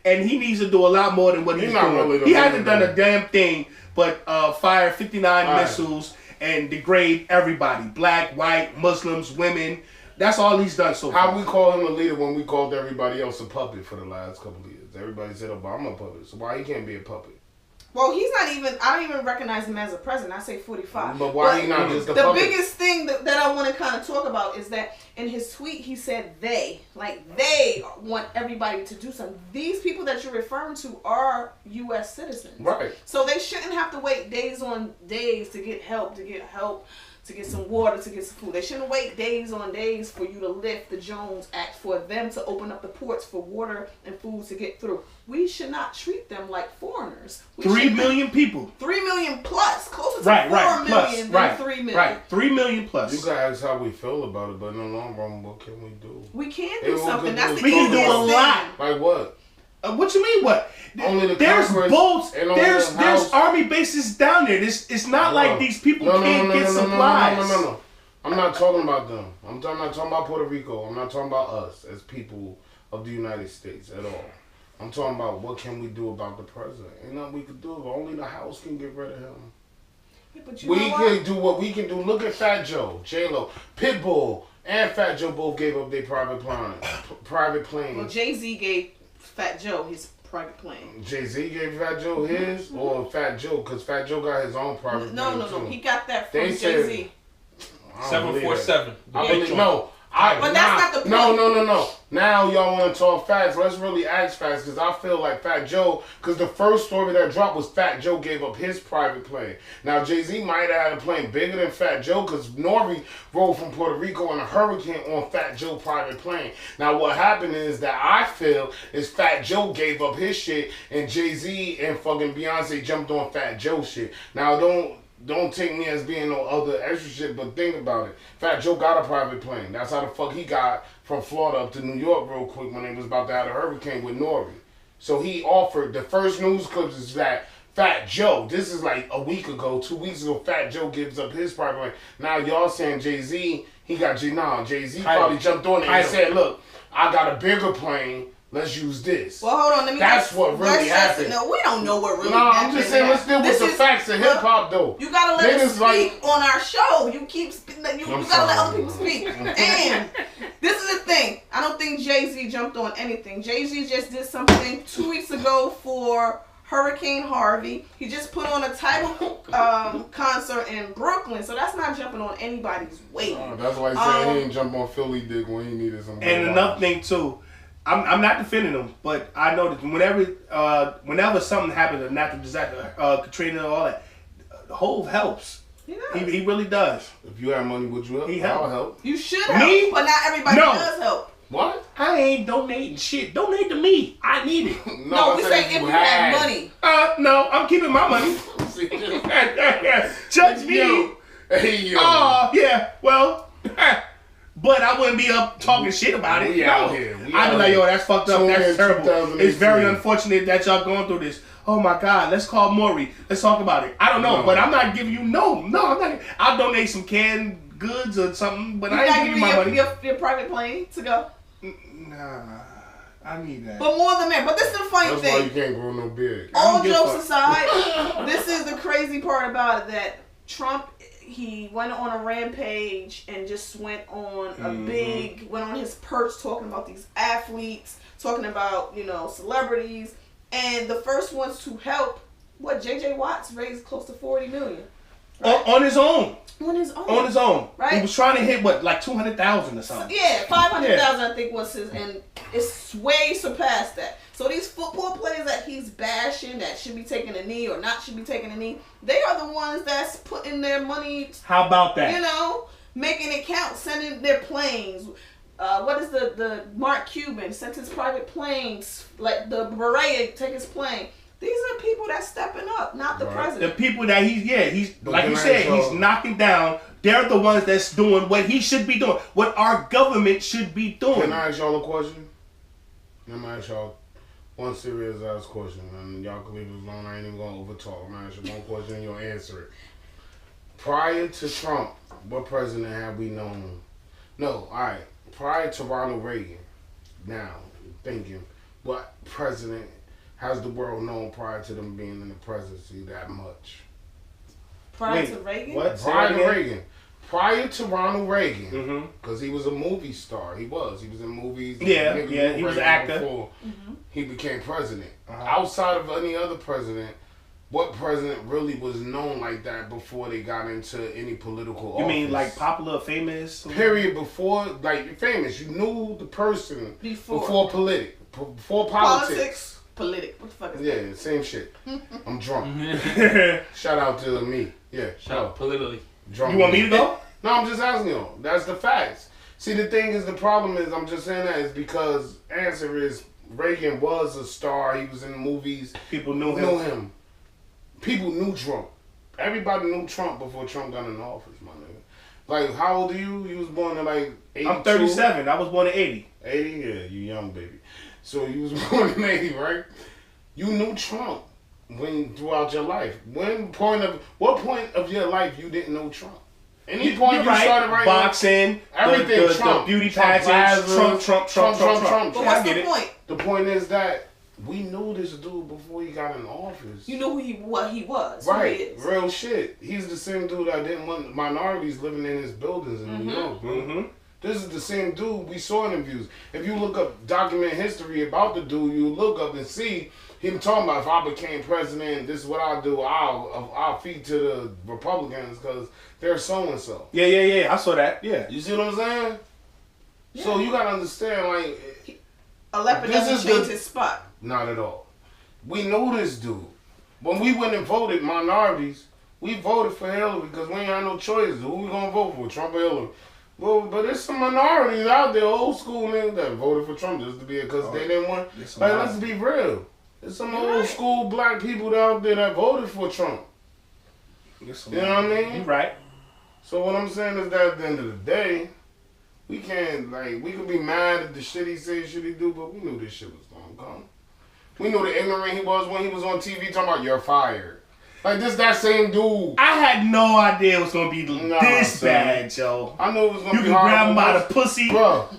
and he needs to do a lot more than what he's doing. Really he hasn't done a damn thing but fire 59 missiles. And degrade everybody. Black, white, Muslims, women. That's all he's done so far. How we call him a leader when we called everybody else a puppet for the last couple of years? Everybody said Obama a puppet. So why he can't be a puppet? Well, he's not even, I don't even recognize him as a president. I say 45. But why he not just a puppet? The biggest thing that I want to kind of talk about is that in his tweet, he said they want everybody to do something. These people that you're referring to are U.S. citizens. Right. So they shouldn't have to wait days on days to get help, to get some water, to get some food. They shouldn't wait days on days for you to lift the Jones Act, for them to open up the ports for water and food to get through. We should not treat them like foreigners. 3 million people. 3 million plus. Closer to 4 million than 3 million. Right, 3 million plus. You guys ask how we feel about it, but in the long run, what can we do? We can do something. That's the we can do a lot. Like what? What you mean what? Only the there's boats, there's the army bases down there. It's not like these people can't get supplies. No. I'm not talking about them. I'm not talking about Puerto Rico. I'm not talking about us as people of the United States at all. I'm talking about what can we do about the president. Ain't nothing we could do. Only the House can get rid of him. Yeah, but we can do what we can do. Look at Fat Joe, J-Lo, Pitbull, and Fat Joe both gave up their private plane. Well, Jay-Z gave Fat Joe his private plane. Jay-Z gave Fat Joe his, or Fat Joe, because Fat Joe got his own private plane. No. He got that from Jay-Z. 747. I believe no. But that's not the point. No. Now y'all want to talk facts. Let's really ask facts, because I feel like Fat Joe, because the first story that dropped was Fat Joe gave up his private plane. Now Jay-Z might have had a plane bigger than Fat Joe, because Nori rode from Puerto Rico in a hurricane on Fat Joe's private plane. Now what happened is that I feel is Fat Joe gave up his shit, and Jay-Z and fucking Beyonce jumped on Fat Joe shit. Now don't take me as being no other extra shit, but think about it. Fat Joe got a private plane. That's how the fuck he got from Florida up to New York real quick when they was about to have a hurricane with Nori. So he offered, the first news clips is that Fat Joe. This is like a week ago, 2 weeks ago. Fat Joe gives up his private plane. Now y'all saying Jay-Z, he got Jay-Z probably jumped on it and said, look, I got a bigger plane. Let's use this. Well, hold on. That's what really happened. No, we don't know what really happened. happened. I'm just saying, let's deal with the facts of hip hop, though. You gotta let us speak on our show. You gotta let other people speak. And this is the thing. I don't think Jay-Z jumped on anything. Jay-Z just did something 2 weeks ago for Hurricane Harvey. He just put on a title concert in Brooklyn, so that's not jumping on anybody's weight. That's why he said he ain't jump on Philly dick when he needed some. And another thing too. I'm not defending him, but I know that whenever something happens, a natural disaster, Katrina and all that, Hove helps. He really does. If you have money, would you help? I'll help. You should help, but not everybody does help. What? I ain't donating shit. Donate to me. I need it. No, we say if you have money. No, I'm keeping my money. Judge me. Hey, yo. Oh, yeah. Well... But I wouldn't be up talking shit about it. Out here. I'd be like, yo, that's fucked up. That's terrible. It's very unfortunate that y'all going through this. Oh my God, let's call Maury. Let's talk about it. I don't know, but I'm not giving you I'm not. I'll donate some canned goods or something, but I ain't giving you my money. Your private plane to go? Nah, I need that. But more than that. But this is the funny thing. That's why you can't grow no beard. All jokes aside, this is the crazy part about it that Trump. He went on a rampage and just went on went on his perch talking about these athletes, talking about, celebrities. And the first ones to help, J.J. Watts raised close to $40 million. Right? On his own. On his own. On his own. Right? He was trying to hit, like 200,000 or something? Yeah, 500,000 I think was his, and it's way surpassed that. So these football players that he's bashing that should be taking a knee or not should be taking a knee, they are the ones that's putting their money. How about that? Making it count, sending their planes. What is the Mark Cuban sent his private planes, like the Berea take his plane. These are people that's stepping up, not the president. The people that he's like you said, he's knocking down. They're the ones that's doing what he should be doing, what our government should be doing. Can I ask y'all a question? Let me ask y'all one serious ass question, and y'all can leave it alone. I ain't even gonna overtalk. I'm gonna ask you one question and you'll answer it. Prior to Trump, what president have we known? No, alright. Prior to Ronald Reagan, now thinking, what president has the world known prior to them being in the presidency that much? Prior to Reagan? What? Prior to Reagan. Prior to Ronald Reagan, because he was a movie star. He was in movies. Yeah, he was an actor. Before he became president. Outside of any other president, what president really was known like that before they got into any political office? You mean like popular, famous? Period. Before, like, you're famous. You knew the person before politics. What the fuck is that? Yeah, same shit. I'm drunk. Shout out to me. Yeah. Shout out politically. Drunk. You want me to go? No, I'm just asking you. That's the facts. See, the thing is, the problem is, I'm just saying that is because answer is Reagan was a star. He was in the movies. People knew him. People knew Trump. Everybody knew Trump before Trump got in office, my nigga. Like, how old are you? You was born in like 82? I'm 37. I was born in 80. 80? Yeah, you young baby. So you was born in 80, right? You knew Trump throughout your life. What point of your life you didn't know Trump? Any point you started right boxing, everything, the beauty pageants, Trump. But what's the point? The point is that we knew this dude before he got in office. You know what he was. Right. Real shit. He's the same dude that didn't want minorities living in his buildings in New York, bro. This is the same dude we saw interviews. If you look up document history about the dude, you look up and see him talking about, if I became president, this is what I'll do. I'll feed to the Republicans because they're so and so. Yeah. I saw that. Yeah. You see what I'm saying? Yeah. So you gotta understand, like, a leopard doesn't change his spot. Not at all. We know this dude. When we went and voted minorities, we voted for Hillary because we ain't had no choices. Who we gonna vote for? Trump or Hillary? Well, but there's some minorities out there, old school niggas that voted for Trump just to be because they didn't want. Like, let's be real. There's some old school black people out there that voted for Trump. You know what I mean? You're right. So what I'm saying is that at the end of the day, we can't, like, we could be mad at the shit he say, shit he do, but we knew this shit was gonna come. We knew the ignorant he was when he was on TV talking about you're fired. Like that same dude. I had no idea it was gonna be this bad, Joe. I knew it was gonna be You can grab him by the pussy, bro.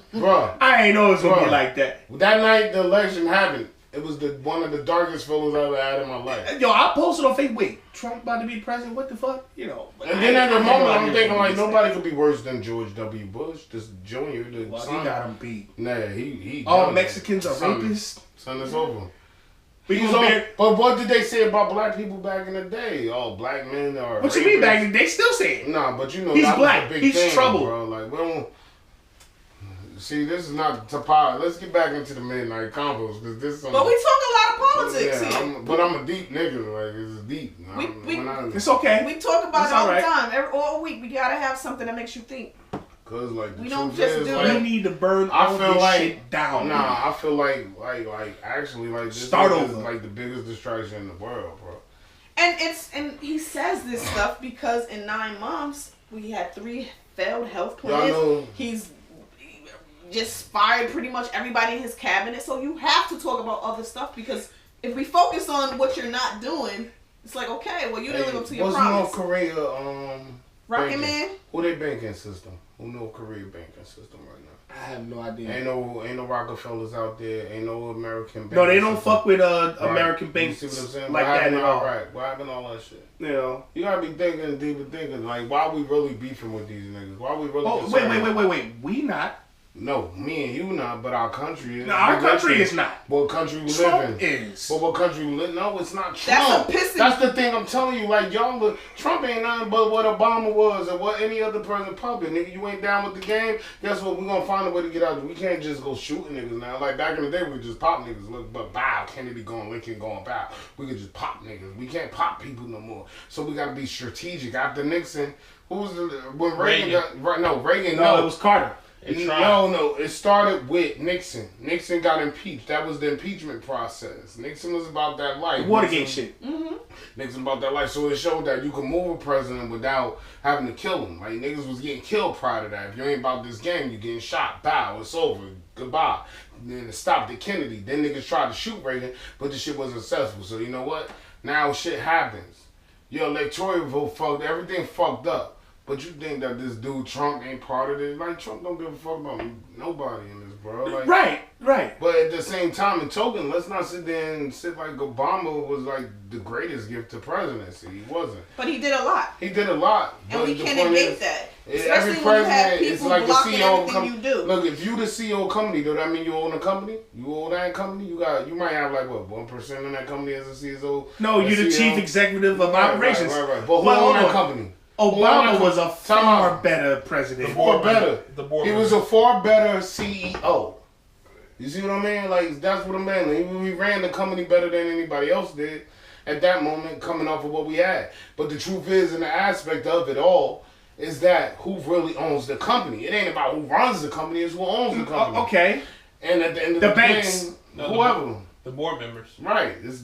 I ain't know it was gonna be like that. That night the election happened. It was one of the darkest feelings I ever had in my life. Yo, I posted on Facebook. Wait, Trump about to be president? What the fuck? You know. And then at the moment, I'm thinking like nobody could be worse than George W. Bush, this Junior. He got him beat. Nah, he. All Mexicans are rapists. Son, it's over. But what did they say about black people back in the day? Oh, black men are. What you mean back in the day? They still say it. Nah, but you know he's that black. Was a big He's thing, trouble, bro. Like we don't. See, this is not Tapaya. Let's get back into the midnight combos because this is. But we talk a lot of politics here. But I'm a deep nigga. Like it's deep. It's okay. We talk about it all the time. All week we gotta have something that makes you think. Cause like we don't just do it. We need to burn all this shit down. Nah, I feel like actually like this start over. Is like the biggest distraction in the world, bro. And he says this stuff because in 9 months we had 3 failed health plans. He's just fired pretty much everybody in his cabinet. So you have to talk about other stuff because if we focus on what you're not doing, it's like okay, well you didn't live up to your promise. What's North Korea Rocket Man? Who they banking system? Who North Korea banking system right now? I have no idea. Ain't no Rockefellers out there. Ain't no American bank. No, they don't fuck with American banks. You see what I'm saying? Like that at all. Right. Why happened all that shit? You know. You gotta be thinking deeper thinking. Like, why we really beefing with these niggas? Why we really wait. We not. No, me and you not, but our country is. No, our country is not. What country we Trump live in? is. But what country we live in? No, it's not Trump. That's the thing I'm telling you. Like, y'all look, Trump ain't nothing but what Obama was or what any other president puppet. Nigga, you ain't down with the game, guess what? We gonna find a way to get out of it. We can't just go shooting niggas now. Like, back in the day, we just pop niggas. Look, but bow, Kennedy going, Lincoln going, bow. We could just pop niggas. We can't pop people no more. So we gotta be strategic. After Nixon, who was when Reagan got, Reagan. No, it was Carter. No, it started with Nixon. Nixon got impeached. That was the impeachment process. Nixon was about that life. Watergate shit. Mm-hmm. Nixon about that life. So it showed that you can move a president without having to kill him. Like, niggas was getting killed prior to that. If you ain't about this game, you getting shot. Bow, it's over. Goodbye. Then it stopped at Kennedy. Then niggas tried to shoot Reagan, but the shit wasn't successful. So you know what? Now shit happens. Your electoral vote fucked. Everything fucked up. But you think that this dude Trump ain't part of this? Like, Trump don't give a fuck about nobody in this, bro. Like, right. But at the same time, in token, let's not sit there and sit like Obama was like the greatest gift to presidency. He wasn't. But he did a lot. He did a lot. And we can't negate that. Every president is like the CEO of you do. Look, if you the CEO of a company, does that mean you own a company? You own that company? You might have like what 1% in that company as a CEO. No, you're the chief executive of operations. Right. But who owned that company? Obama was a far better president. He was a far better CEO. You see what I mean? Like, that's what I mean. He ran the company better than anybody else did at that moment, coming off of what we had. But the truth is, in the aspect of it all, is that who really owns the company. It ain't about who runs the company, it's who owns the company. Okay. And at the end of the banks. day, whoever. The board members. Right. It's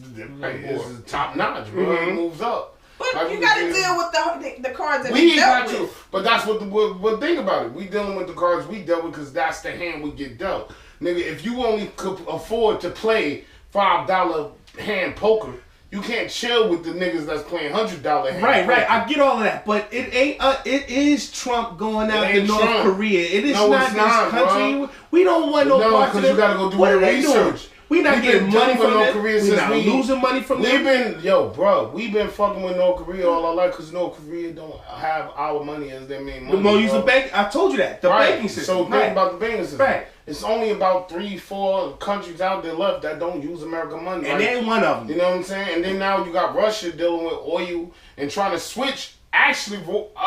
top notch, bro. Mm-hmm. It moves up. But like you got to deal with the cards that we dealt got with. But that's what the thing about it. We dealing with the cards we dealt with because that's the hand we get dealt. Nigga, if you only could afford to play $5 hand poker, you can't chill with the niggas that's playing $100 hand poker. Right. I get all of that, but it ain't. It is Trump going out to North Korea. It is not this country. Bro. We don't want no part of it. No, because you got to go do the research. We not getting money from North Korea since we losing money from them. We've been fucking with North Korea all our life because North Korea don't have our money as their main money. The more use the bank, I told you that. The banking system. So think about the banking system. Right. It's only about 3-4 countries out there left that don't use American money. And they ain't one of them. You know what I'm saying? And then now you got Russia dealing with oil and trying to switch. Actually,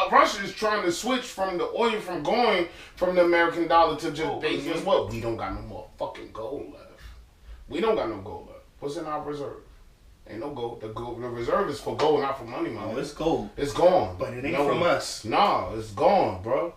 Russia is trying to switch from the oil from going from the American dollar to just guess what? We don't got no more fucking gold left. We don't got no gold left. What's in our reserve? Ain't no gold. The reserve is for gold, not for money, man. Oh, it's gold. It's gone. But it ain't from us. No, it's gone, bro.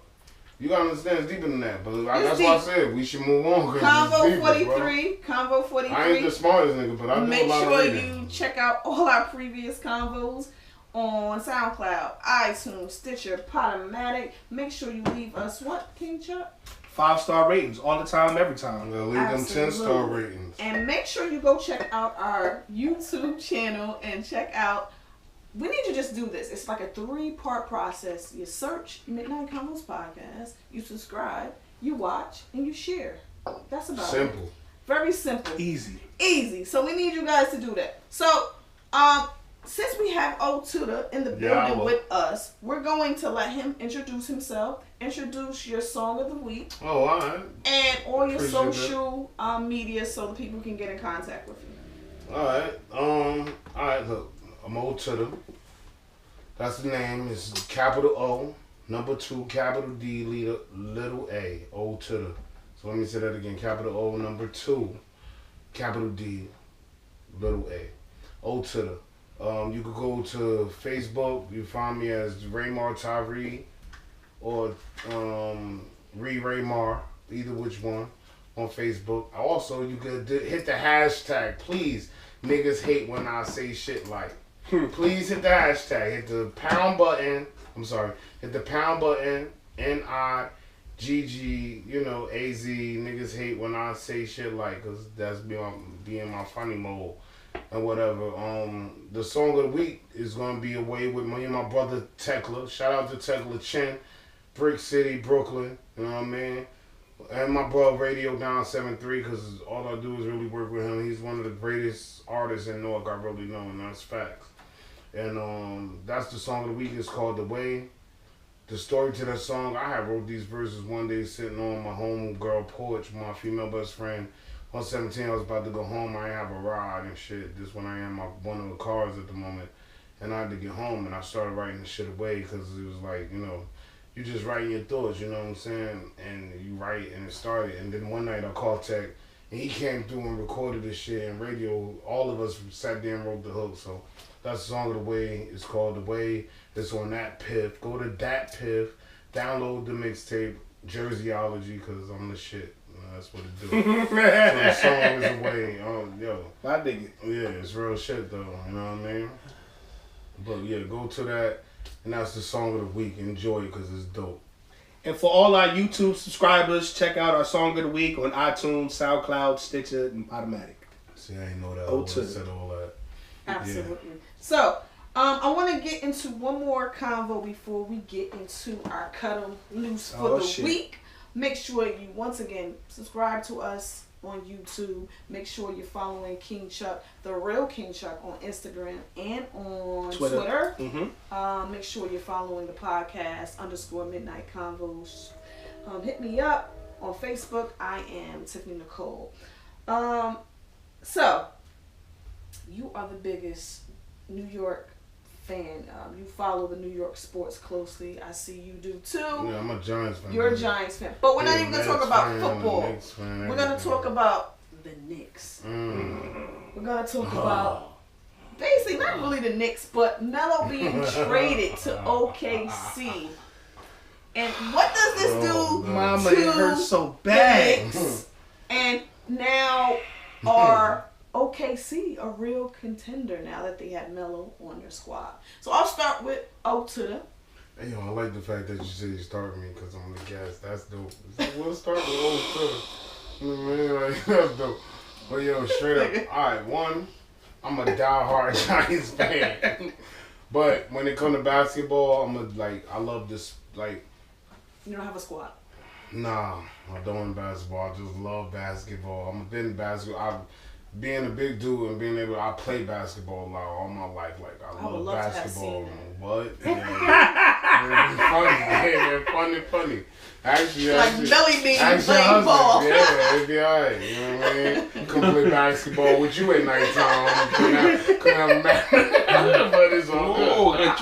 You gotta understand it's deeper than that. But that's why I said we should move on. Convo 43. Convo 43. I ain't the smartest nigga, but I do a lot of reading. Make sure you check out all our previous convos on SoundCloud, iTunes, Stitcher, Podomatic. Make sure you leave us what, King Chuck? 5-star ratings all the time, every time. We'll leave them 10-star ratings. And make sure you go check out our YouTube channel and check out. We need to just do this. It's like a 3-part process. You search Midnight Convos Podcast, you subscribe, you watch, and you share. That's about simple. It. Very simple. Easy. So we need you guys to do that. So, since we have O2Da in the building with us, we're going to let him introduce himself, introduce your song of the week. Oh, all right. And all your social media so the people can get in contact with you. All right, look. I'm O2Da. That's the name. It's capital O, number 2, capital D, little A, O2Da. So let me say that again. Capital O, number 2, capital D, little A, O2Da. You could go to Facebook. You find me as Raymar Tyree or Raymar, either which one, on Facebook. Also, you could hit the hashtag. Please, niggas hate when I say shit like. Please hit the hashtag. Hit the pound button. Hit the pound button. NIGG. AZ. Niggas hate when I say shit like, cause that's being my funny mode and whatever. The song of the week is gonna be Away with me and my brother Tekla. Shout out to Tekla Chin, Brick City, Brooklyn. You know what I mean? And my brother Radio Down 73, cause all I do is really work with him. He's one of the greatest artists in Newark I really know, and that's facts. And that's the song of the week. It's called The Way. The story to that song, I had wrote these verses one day sitting on my home girl porch with my female best friend. On 17, I was about to go home. I didn't have a ride and shit. This when I am one of the cars at the moment. And I had to get home, and I started writing the shit away because it was like, you just writing your thoughts, you know what I'm saying? And you write, and it started. And then one night I called Tech, and he came through and recorded this shit. And radio, all of us sat there and wrote the hook. So that's the song of The Way. It's called The Way. It's on that Piff. Go to that Piff. Download the mixtape, Jerziology, because I'm the shit. That's what it do. So the song is Away. Yo. I dig it. Yeah, it's real shit, though. You know what I mean? But, yeah, go to that. And that's the song of the week. Enjoy it because it's dope. And for all our YouTube subscribers, check out our song of the week on iTunes, SoundCloud, Stitcher, and Podomatic. See, I ain't know that. O2Da. I said all that. Absolutely. Yeah. So, I want to get into one more convo before we get into our Cut 'em Loose for the week. Make sure you, once again, subscribe to us on YouTube. Make sure you're following King Chuck, the real King Chuck, on Instagram and on Twitter. Mm-hmm. Make sure you're following the podcast _Midnight Convos. Hit me up on Facebook. I am Tiffany Nicole. So, you are the biggest New York fan. You follow the New York sports closely. I see you do too. Yeah, I'm a Giants fan. You're a Giants fan. But we're not even going to talk about football. We're going to talk about the Knicks. We're going to talk about, basically, not really the Knicks, but Melo being traded to OKC. And what does this do Mama, to it hurts so bad. the Knicks? And now are OKC a real contender now that they have Melo on their squad? So I'll start with O2Da. Hey, yo, I like the fact that you said you start me because I'm the guest. That's dope. We'll start with O2Da. You know what I mean? Like, that's dope. But yo, straight up. All right, one, I'm a diehard Giants fan. But when it comes to basketball, I love this, like. You don't have a squad? Nah, I don't in basketball. I just love basketball. I'm a big basketball. Being a big dude and being able, I play basketball all my life. Like I love basketball. What? Yeah. Funny. Actually, like Belly Bean playing ball. Yeah, it'd be alright. You know what I mean? Come play basketball with you at nighttime. Couldn't have a match. But it's all good.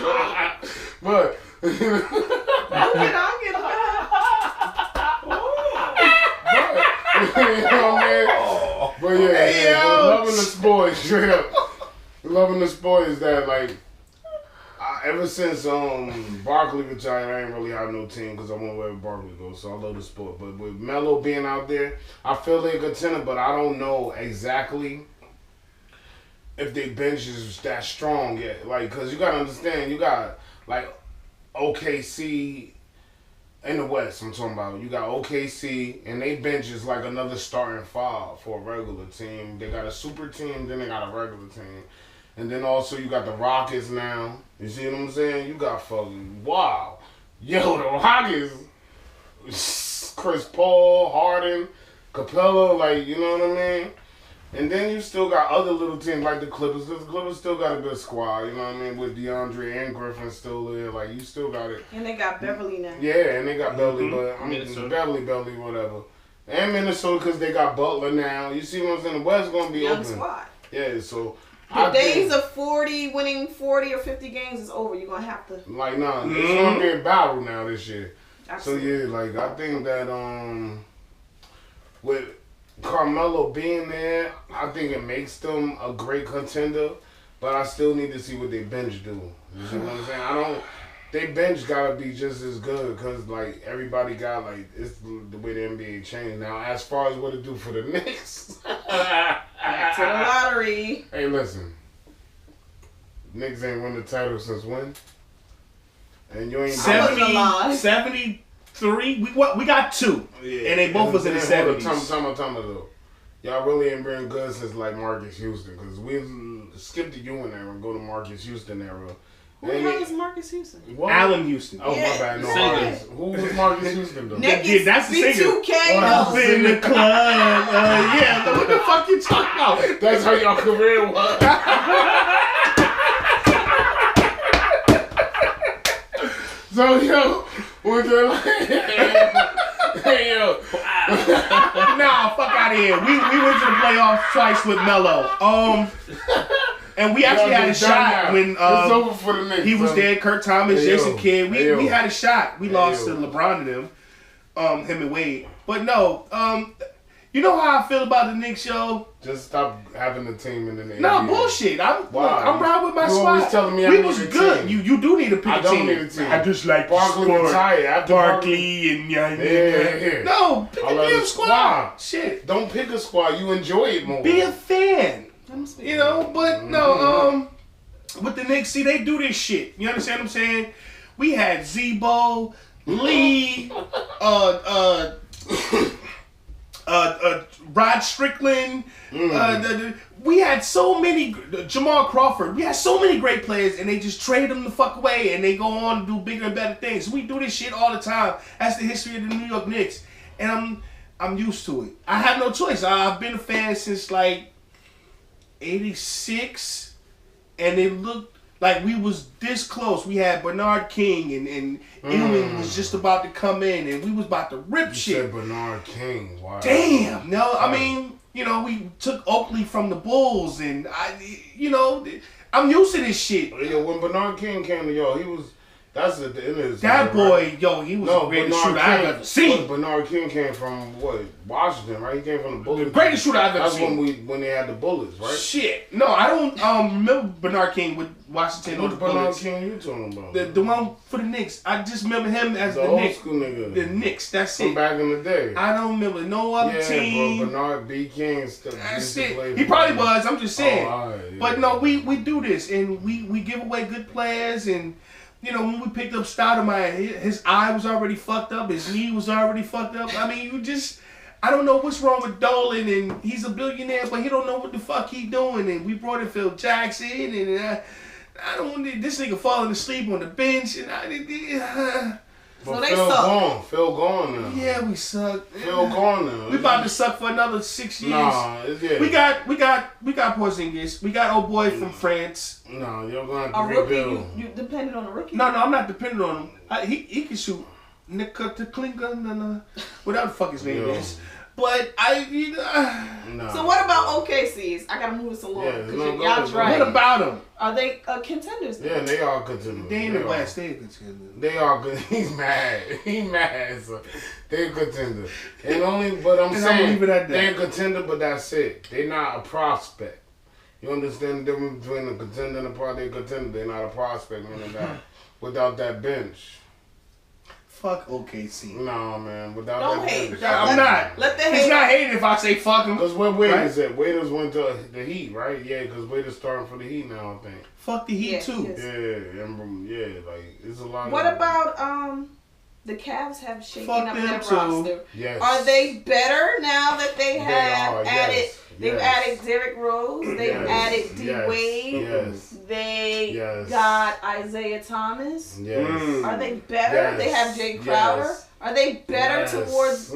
But I'll get it. You know what I mean? But yeah, loving the sport, straight up. Loving the sport is that, like, ever since Barkley retired, I ain't really have no team because I went wherever Barkley goes, so I love the sport. But with Melo being out there, I feel they're a contender, but I don't know exactly if their bench is that strong yet. Like, because you got to understand, you got, like, OKC In the West, I'm talking about. You got OKC, and they bench is like another starting five for a regular team. They got a super team, then they got a regular team. And then also you got the Rockets now. You see what I'm saying? You got fucking, wow. Yo, the Rockets, Chris Paul, Harden, Capella, like, you know what I mean? And then you still got other little teams like the Clippers. The Clippers still got a good squad, you know what I mean? With DeAndre and Griffin still there. Like, you still got it. And they got Beverly now. Yeah, and they got Beverly, but I mean, Beverly, whatever. And Minnesota because they got Butler now. You see what I'm saying? The West going to be Young open. squad. Yeah, so... The days of winning 40 or 50 games is over. You're going to have to... Like, nah, it's going to be a battle now this year. Absolutely. So, yeah, like, I think that, with Carmelo being there, I think it makes them a great contender, but I still need to see what they bench do. You see what I'm saying? They bench gotta be just as good because, like, everybody got, like, it's the way the NBA changed. Now, as far as what to do for the Knicks... Back to the lottery. Hey, listen. Knicks ain't won the title since when? And you ain't... 73? We got 2. Yeah. And they both was in the 70s. Tell me though. Y'all really ain't been good since, like, Marcus Houston because we skipped the Ewing era and go to Marcus Houston era. Who the hell is Marcus Houston? What? Allen Houston. Oh, yeah. My bad. No, Marcus. Who was Marcus Houston, though? Yeah, that's the singer. B2K. Up in the club. Yeah, what the fuck you talking about? That's how y'all career was. So, yo, when they're like, hey, yo. Nah, fuck out of here. We went to the playoffs twice with Melo. And we actually had a shot when it's over for the Knicks, he was there. Kurt Thomas, Jason Kidd. We had a shot. We lost to LeBron and them, him and Wade. But no, you know how I feel about the Knicks, yo? Just stop having the team in the NBA. No, bullshit. I'm riding with my squad. Always telling me we was good. Team. You do need to pick a team. I don't need a team. I just like Barkley retired. Barkley and yeah. No, pick a damn squad. Shit. Don't pick a squad. You enjoy it more. Be a fan. You know, but no, with the Knicks, see, they do this shit. You understand what I'm saying? We had Zebo, Lee, Rod Strickland. We had so many, Jamal Crawford. We had so many great players, and they just trade them the fuck away, and they go on to do bigger and better things. We do this shit all the time. That's the history of the New York Knicks, and I'm used to it. I have no choice. I've been a fan since like 86, and it looked like we was this close. We had Bernard King and Ewing was just about to come in, and we was about to rip shit. You said Bernard King. Wow. Damn. No, I mean, you know, we took Oakley from the Bulls, and I'm used to this shit. Yeah, when Bernard King came to y'all, he was. That's at the end of his that boy, right? Yo, he was the greatest shooter I've ever seen. Bernard King came from what? Washington, right? He came from the Bullets. The greatest shooter I've ever seen. That's when they had the Bullets, right? Shit. No, I don't remember Bernard King with Washington or the Bernard Bullets. Bernard King you talking about? The one for the Knicks. I just remember him as the old Knicks. School nigga. The Knicks, that's from it. Back in the day. I don't remember no other team. Bro, Bernard B. King still that's it. He probably was, I'm just saying. But no, we do this, and we give away good players, and you know, when we picked up Stoudemire, his eye was already fucked up. His knee was already fucked up. I mean, I don't know what's wrong with Dolan, and he's a billionaire, but he don't know what the fuck he doing. And we brought in Phil Jackson, and I don't want this nigga falling asleep on the bench. And But so Phil gone now. Yeah, we suck. Phil gone now. We about to suck for another 6 years. Nah, yeah. We got Porzingis. We got old boy from France. No, you're going to a rookie. You depended on a rookie. No, I'm not dependent on him. He can shoot. Whatever the fuck his name is. But So what about OKC's? I gotta move this along because y'all right. What about them? Are they contenders? Yeah, they are contenders. They in the West. They contenders. They are good. He's mad. So they're contenders. And but I'm saying they're a contender, but that's it. They're not a prospect. You understand the difference between a contender and a contender? They're not a prospect, meaning that without that bench. Fuck OKC. No, man. Without Don't that hate. bench. I'm not. Let the hate. He's not hating if I say fuck him. Because where Waiters at? Waiters went to the Heat, right? Yeah, because Waiters starting for the Heat now, I think. Fuck the Heat too. Yeah, like it's a lot. What about The Cavs have shaken Fuck up them their too. roster. Yes. Are they better now that they have added? Yes. They've added Derrick Rose. They've added D Wade. Yes. They got Isaiah Thomas. Yes. Are they better? Yes. They have Jay Crowder. Yes. Are they better towards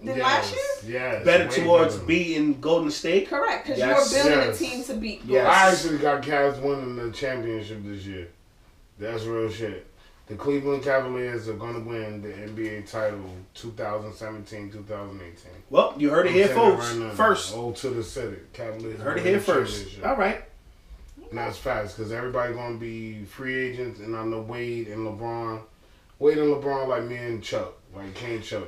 than last year? Yes. Better towards beating Golden State? Correct, because you're building a team to beat. Yes. I actually got Cavs winning the championship this year. That's real shit. The Cleveland Cavaliers are going to win the NBA title 2017-2018. Well, you heard it here, folks. First. O2Da said it. Cavaliers Heard it here first. All right. And that's fast because everybody going to be free agents. And I know Wade and LeBron like me and Chuck. Like Kane Chuck.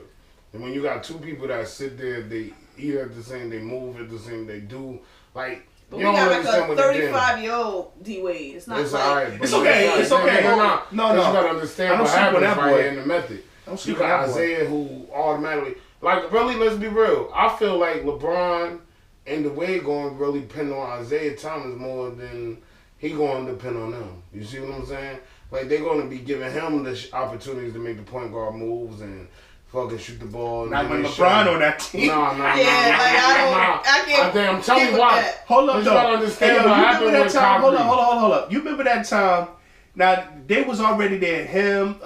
And when you got two people that sit there, they eat at the same, they move at the same, they do. Like, but we got like a 35-year-old D Wade. It's not it's like... all right. It's okay. It's okay. No. You got to understand what happens right here in the method. You got Isaiah who automatically... Like, really, let's be real. I feel like LeBron and the Wade going to really depend on Isaiah Thomas more than he going to depend on them. You see what I'm saying? Like, they're going to be giving him the opportunities to make the point guard moves and fucking shoot the ball. Not when LeBron on that team. No. I can't. I'm telling you why. Hold up, though. You gotta understand what happened with time. Hold up. You remember that time? Now, they was already there. Him,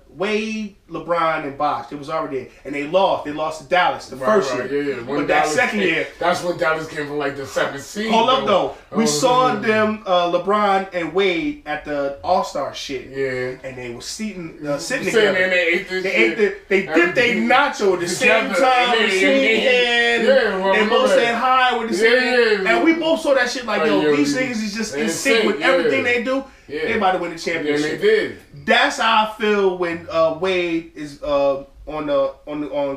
Wade, LeBron, and Bosh. They was already there. And they lost. They lost to Dallas the first year. Yeah. But that second year. That's when Dallas came from like the 7th seed. Hold up, though. We saw them, LeBron and Wade, at the All-Star shit. Yeah. And they were sitting together. And they ate this shit. They dipped their nacho at the same time, the same hand. They both said hi with the same. And we both saw that shit like, yo, these niggas is just in sync with everything they do. Yeah. They about to win the championship. Yeah, they did. That's how I feel when Wade is on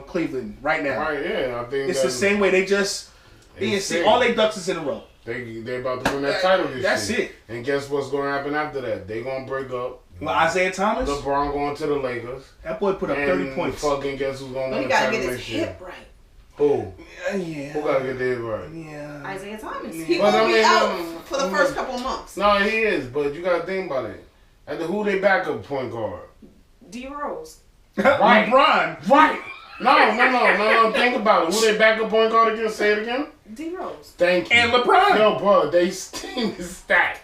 Cleveland right now. Right, yeah. I think it's the same way. They just all they ducks is in a row. They about to win that title this year. That's it. And guess what's going to happen after that? They going to break up. Well, Isaiah Thomas? LeBron going to the Lakers. That boy put up 30 points. Fucking guess who's going to win the title next year? He got to get his hip right. Who? Yeah. Who got to get their hip right? Yeah. Isaiah Thomas. Yeah. He won't be out for the first couple of months. No, he is, but you got to think about it. Who they backup point guard? D Rose. Right. LeBron. Right. No. Think about it. Who they backup point guard again? Say it again. D Rose. Thank you. And LeBron. Yo, bro, they team is stacked.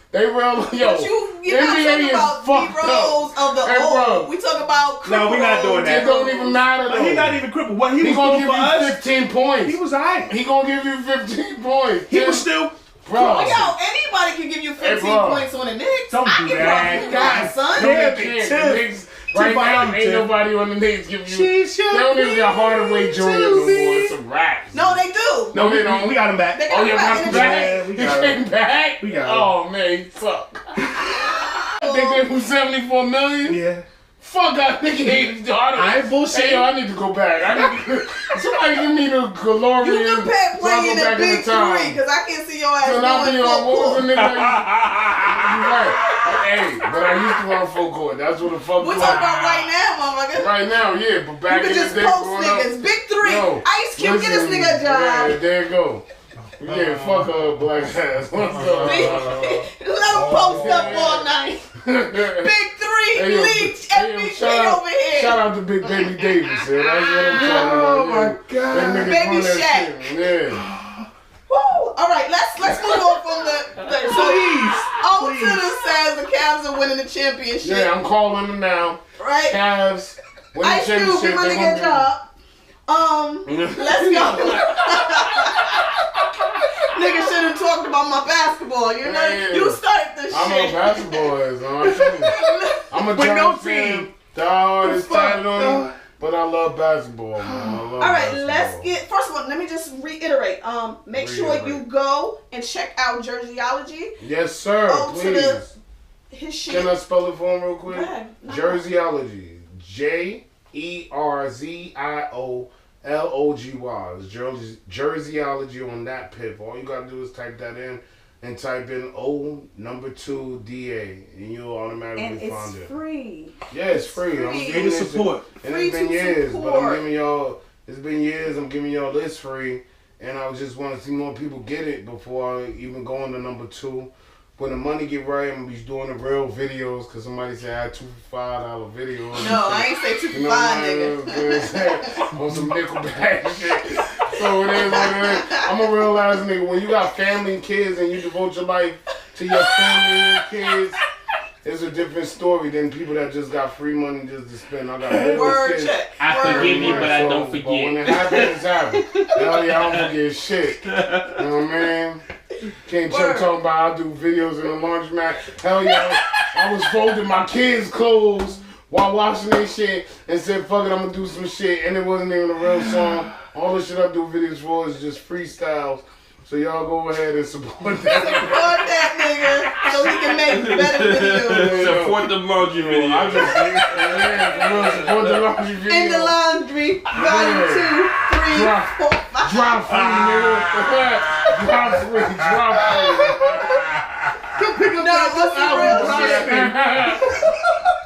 They real, yo. But you're not talking about D Rose of the old. We talk about crippled. No, we're not doing that. It don't even matter though. He's not even crippled. What he was gonna doing give for you us, 15 points. He was alright. He gonna give you 15 points. He was still. Bro. Anybody can give you 15 points on the Knicks. Don't do that. God, son. The Knicks, right now, ain't nobody on the Knicks giving you. They don't even got Hardaway Jr. no more. It's some raps. No, they do. No, they don't. We got him back. They got him back. Yeah, we got him back. We got him. Oh man, he suck. They gave him $74 million. Yeah. Fuck, I think he hated I ain't bullshit. Hey, yo, I need to go back. Somebody give me the DeLorean. You can play in the big three, because I can't see your ass so now going full court. You're right. Hey, but I used to run full court. That's what the fuck. We're talking about right now, motherfucker. Right now, yeah, but back in the day. You can just post niggas. Big three. Yo, Ice Cube, get this nigga a job. Yeah, there you go. Yeah, fuck her black ass. What's up? Let him post up all night. Big three, Leach, MVP over here. Shout out to Big Baby Davis. That's what I'm talking about. Oh my God. Baby Shaq. Yeah. Woo! All right, let's move on from the Please. O2Da says the Cavs are winning the championship. Yeah, I'm calling them now. Right? Cavs winning the Ice Cube, championship. you're running your job. Let's go. Nigga should have talked about my basketball. You know, you started this shit. I'm a basketball ass. I'm a Giants fan. Dog is tired on him, but I love basketball, man. All right, let's get. First of all, let me just reiterate. Make sure you go and check out Jerziology. Yes, sir. Please. His shit. Can I spell it for him real quick? Go ahead. Jerziology. Jerziology. Jerziology on that pip. All you gotta do is type that in and type in O2Da and you'll automatically find it. And it's free. Yeah, it's free. I'm giving you support. And it's been years, but I'm giving y'all. It's been years. I'm giving y'all this free, and I just want to see more people get it before I even go on to number 2. when the money get right, I'm gonna be doing the real videos because somebody said I had $2 for $5 videos. No, I ain't say 2 for $5, nigga. On some Nickelback shit. So it is what it is. I'm a real ass nigga. When you got family and kids and you devote your life to your family and kids, it's a different story than people that just got free money just to spend. I got word kids. check. I forgive you, but I don't forget. But when it happens, it's happened. Hell yeah, I don't forget shit. You know what I mean? Can't Chuck talking about I do videos in the laundromat. Hell yeah, I was folding my kids' clothes while watching their shit and said, fuck it, I'm gonna do some shit. And it wasn't even a real song. All the shit I do videos for is just freestyles. So y'all go ahead and support that. Support that nigga so he can make better videos. Support the laundry video. I just support the laundry video. In the laundry, volume 2, 3, 4, 5. Drop free, nigga. Drop free. Come pick up that album.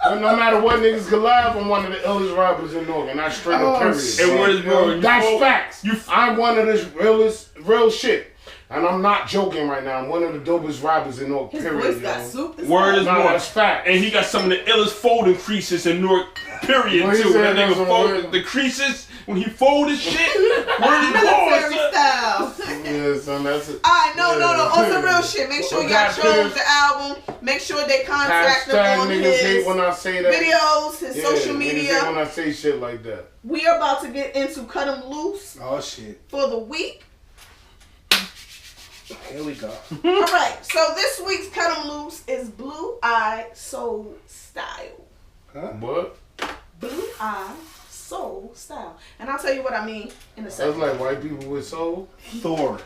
But no matter what niggas can laugh, I'm one of the illest rappers in North, and I straight up period. And what is more? That's facts. I'm one of this real shit. And I'm not joking right now. I'm one of the dopest rappers in North, period. His voice got soup. Word is more. That's fact. And he got some of the illest folding creases in North, period, Well, too. That nigga fold the creases, when he fold his shit, word is more. Military style. Yeah, son, that's it. Alright, no. On some real shit. Make sure y'all show the album. Make sure they contact him on niggas his hate when I say that. videos, his social Niggas media. hate when I say shit like that. We are about to get into Cut 'em Loose Oh shit. for the week. Here we go. Alright, so this week's Cut 'em Loose is Blue Eye Soul Style. Huh? What? Blue Eye Soul Style. And I'll tell you what I mean in a second. That's like white people with soul. Thor.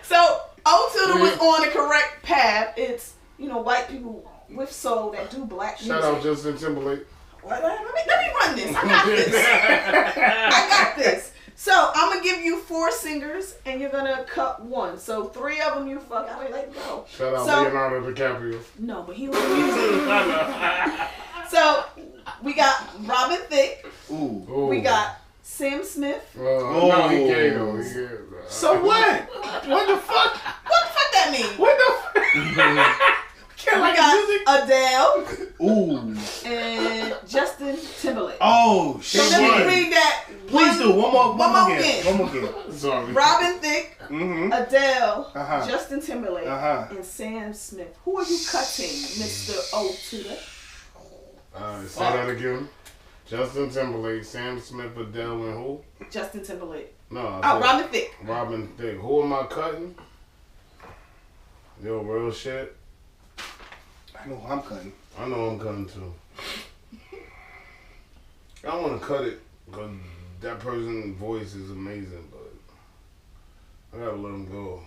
So O2Da was on the correct path. It's, white people with soul that do black music. Shout out Justin Timberlake. Let me run this. I got this. I got this. So I'm gonna give you 4 singers, and you're gonna cut 1. So 3 of them you fuck. I let go. Shout out Leonardo DiCaprio. No, but he was music. So we got Robin Thicke. Ooh. We got Sam Smith. No, he gay though. So what? What the fuck? What the fuck that mean? What the fuck? We got Adele. Ooh. And Justin Timberlake. Oh So shit. let me read that. Please do one more again. One more again. Sorry. Robin Thicke, Adele, Uh-huh. Justin Timberlake, Uh-huh. and Sam Smith. Who are you cutting, Mr. O2Da? Say that again. Justin Timberlake, Sam Smith, Adele, and who? Justin Timberlake. No. Robin Thicke. Robin Thicke. Who am I cutting? Yo, real shit. I know who I'm cutting. I know I'm cutting too. I don't want to cut it because that person's voice is amazing, but I gotta let him go.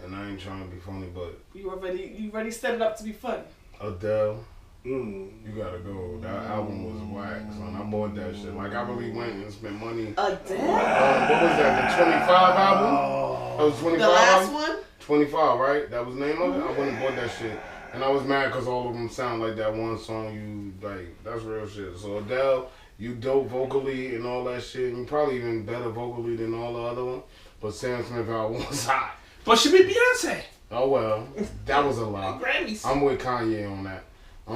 And I ain't trying to be funny, but You already set it up to be funny. Adele, Mm. you gotta go. That album was whack, son. I bought that shit. Like I really went and spent money. Adele? What was that? The 25 album? That was 25. The last album? one? 25, right? That was the name of it? I went and bought that shit. And I was mad because all of them sound like that one song you like. That's real shit. So Adele, you dope vocally and all that shit. And you probably even better vocally than all the other ones. But Sam Smith album was hot. But she be Beyonce. Oh well, that was a lot. Grammys. I'm with Kanye on that. So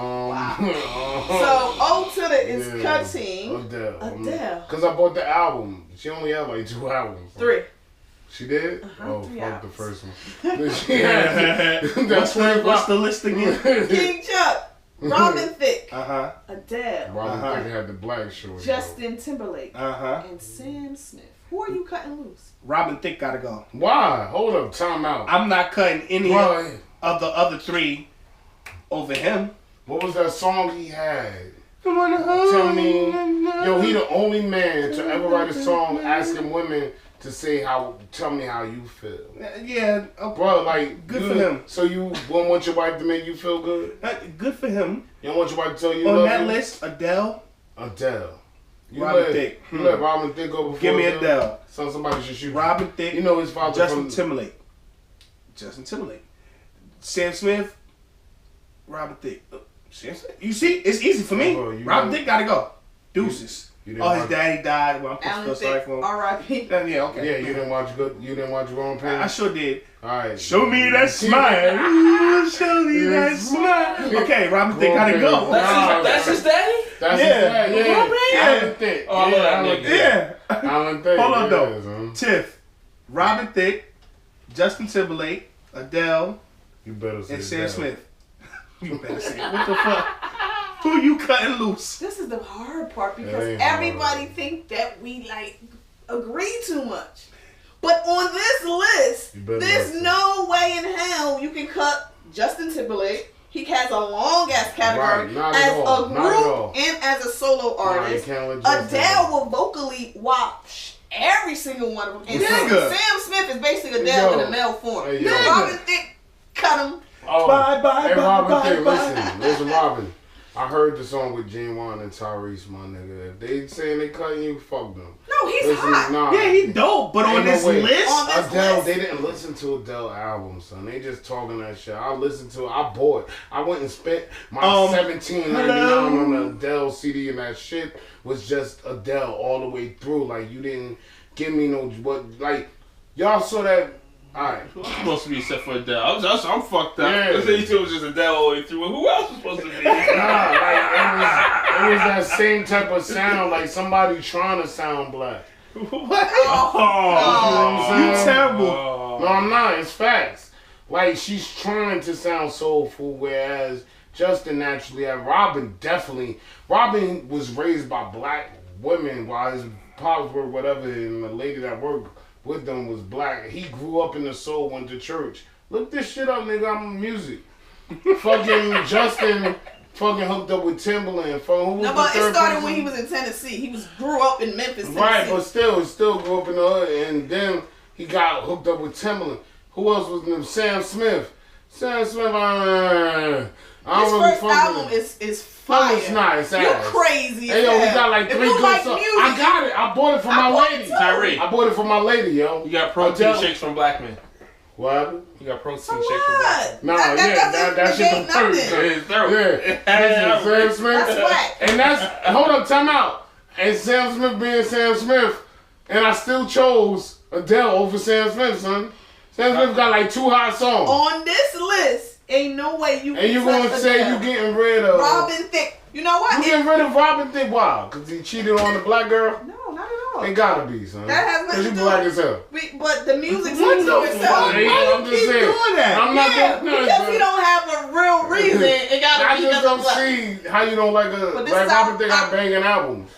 O2Da is cutting Adele. Because I bought the album. She only had like 2 albums. 3. She did? 3 fuck albums. the first one. That's What's the list again? King Chuck, Robin Thicke, Uh-huh. Adele, Robin Thicke had the black shorty. Justin Timberlake, Uh-huh. and Sam Smith. Who are you cutting loose? Robin Thicke gotta go. Why? Hold up, time out. I'm not cutting any Why? of the other 3 over him. What was that song he had? Come on, Tell me, yo, he the only man to ever write a song asking women to say tell me how you feel. Yeah, Bro, like, good for him. So you won't want your wife to make you feel good? Good for him. You don't want your wife to tell you On love that you? list, Adele. You Robin Thicke. You let Robin Thicke go before Give me Adele. So somebody should shoot Robin Thicke. You know his father Justin Timberlake. Justin Timberlake. Sam Smith. Robin Thicke. Sam Smith. You see, it's easy for me. Bro, Robin Thicke gotta go. Deuces. His daddy died. Well, I'm still sorry for him. R.I.P. Yeah, okay. Yeah, you didn't watch Growing Pains? I sure did. All right. Show me that smile. Ooh, show me that smile. Okay, Robin Thicke, gotta go. That's his daddy? That's his daddy, yeah. Alan Thicke. Oh, Yeah. Alan Thicke. Hold on, though. Tiff, Robin Thicke, Justin Timberlake, Adele, and Sam Smith. You better say it. What the fuck? Who you cutting loose? This is the hard part because everybody think that we like agree too much. But on this list, there's no way in hell you can cut Justin Timberlake. He has a long ass category as a group and as a solo artist. Adele will vocally wash every single one of them. And Sam Smith is basically Adele in a male form. So Robin Thicke cut him. Listen, Robin. I heard the song with Genuine and Tyrese, my nigga. If they saying they cutting you, fuck them. No, he's hot. Nah, yeah, he dope. But on this list, Adele, they didn't listen to Adele album, son. They just talking that shit. I listened to it. I bought it. I went and spent my $17.99 on the Adele CD, and that shit was just Adele all the way through. Like, you didn't give me no y'all saw that. Alright. Supposed to be except for Adele. I'm fucked up. Because they said it was just Adele all the way through. Who else was supposed to be? Nah, it was that same type of sound, like somebody trying to sound black. What? You terrible. No, I'm not. It's facts. Like, she's trying to sound soulful, whereas Justin naturally, Robin was raised by black women while his pops were whatever, and the lady that worked with them was black. He grew up in the soul, went to church. Look this shit up, nigga. I'm music. Fucking Justin fucking hooked up with Timbaland. But it started when he was in Tennessee. He grew up in Memphis, Tennessee. Right, but still grew up in the hood. And then he got hooked up with Timbaland. Who else was in them? Sam Smith. Sam Smith, his first album is fire. No, it's not. It's ass. You crazy. Hey, yo, we got like 3 good songs. I got it. I bought it for my lady. Tyree. I bought it for my lady, yo. You got protein shakes from Black men. What happened? You got protein shakes from Black men. Nah, that shit from Thursday. Yeah. Sam Smith. That's whack. And hold up, time out. And Sam Smith being Sam Smith, and I still chose Adele over Sam Smith, son. Sam Smith got like 2 hot songs. On this list, ain't no way you. And you gonna say you getting rid of Robin Thicke? You know what? You getting rid of Robin Thicke? Why? Because he cheated on the black girl? No, not at all. It gotta be, son. That has nothing to do. Because you black as hell. But the music speaks for itself. I'm just saying. Doing that? I'm not doing because he don't have a real reason. It gotta I be. just don't see how you don't like Robin Thicke got banging albums.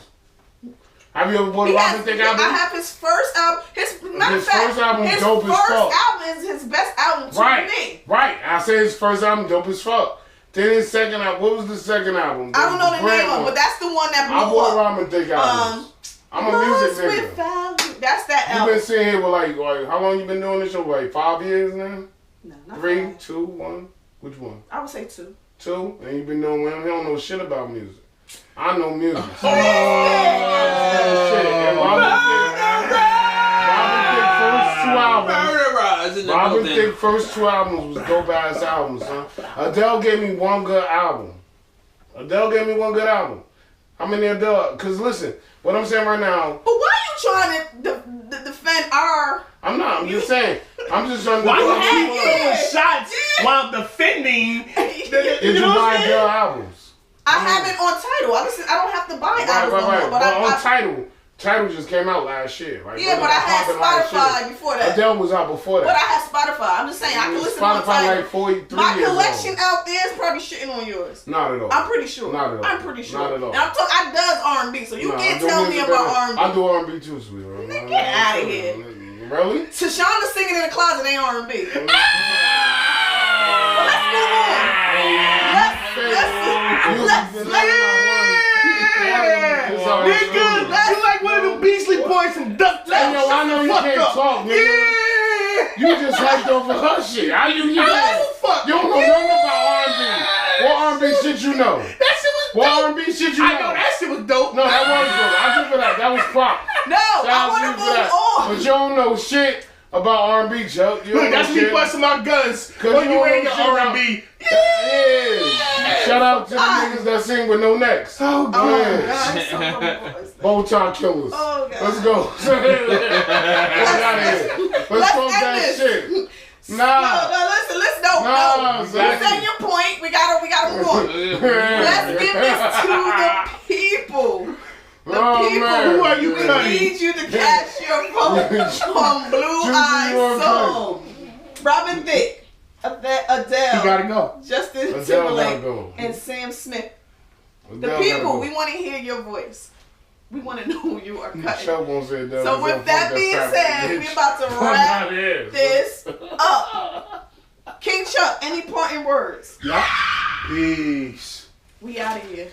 Have you ever bought a Robin Thicke album? I have his first album. His first album dope as fuck. His first album is his best album to me. Right. I say his first album dope as fuck. Then his second album. What was the second album? I don't know the name of it, but that's the one that blew up. I bought Robin Thicke albums. I'm a music nigga. That's that album. You been sitting here with like how long you been doing this show? Like 5 years now? No, not 3, 5. 2, 1. Which one? I would say 2. 2? And you been doing well. He don't know shit about music. I know music. Oh, shit. Robin Thicke first 2 albums was dope ass albums, son. Adele gave me 1 good album. How many Adele? Cause listen, what I'm saying right now. But why are you trying to defend our? I'm not. I'm just saying. I'm just trying to. Why you keep throwing shots while defending? Did you buy Adele albums? I have it on Tidal. I don't have to buy albums no more. But on Tidal just came out last year. Like, yeah, but I had Spotify before that. Adele was out before that. But I had Spotify. I'm just saying, I can listen on Tidal. Like 43 My years collection old. out there is probably shitting on yours. Not at all. I'm pretty sure. Not at all. I'm pretty sure. Not at all. And I does R&B, so you can't tell me about R&B. I do R&B too, sweetheart. Get out of here. Really? Tashonda singing in the closet ain't R&B. Let's move on. Nigga, you like one of them Beasley boys from Duck Town. Hey, yo, I know you can't talk, nigga. Yeah. You just hyped over her shit. How you You don't know nothing about R&B. What R&B shit you know? That shit was dope. What R&B shit you know? I know that shit was dope. No, that was dope. I give it that. That was pop. No, I want to move on. But you don't know shit about R&B, Chuck. Look, that's me busting my guns. When you ain't the R&B. Yeah. Shout out to the niggas that sing with no necks. Oh, God. Bow tie killers. Oh, God. Let's go. Let's talk that shit. Nah. No, listen, no. You said your point. We gotta move on. Let's give this to the people. The people who are you cutting? Need you to cast your vote on Blue Eye Soul. Robin Thicke, Adele. You gotta go. Justin Timberlake and Sam Smith. The people, we want to hear your voice. We want to know who you are cutting. So with that being said, we're about to wrap this up. King Chuck, any parting words? Yeah. Peace. We out of here.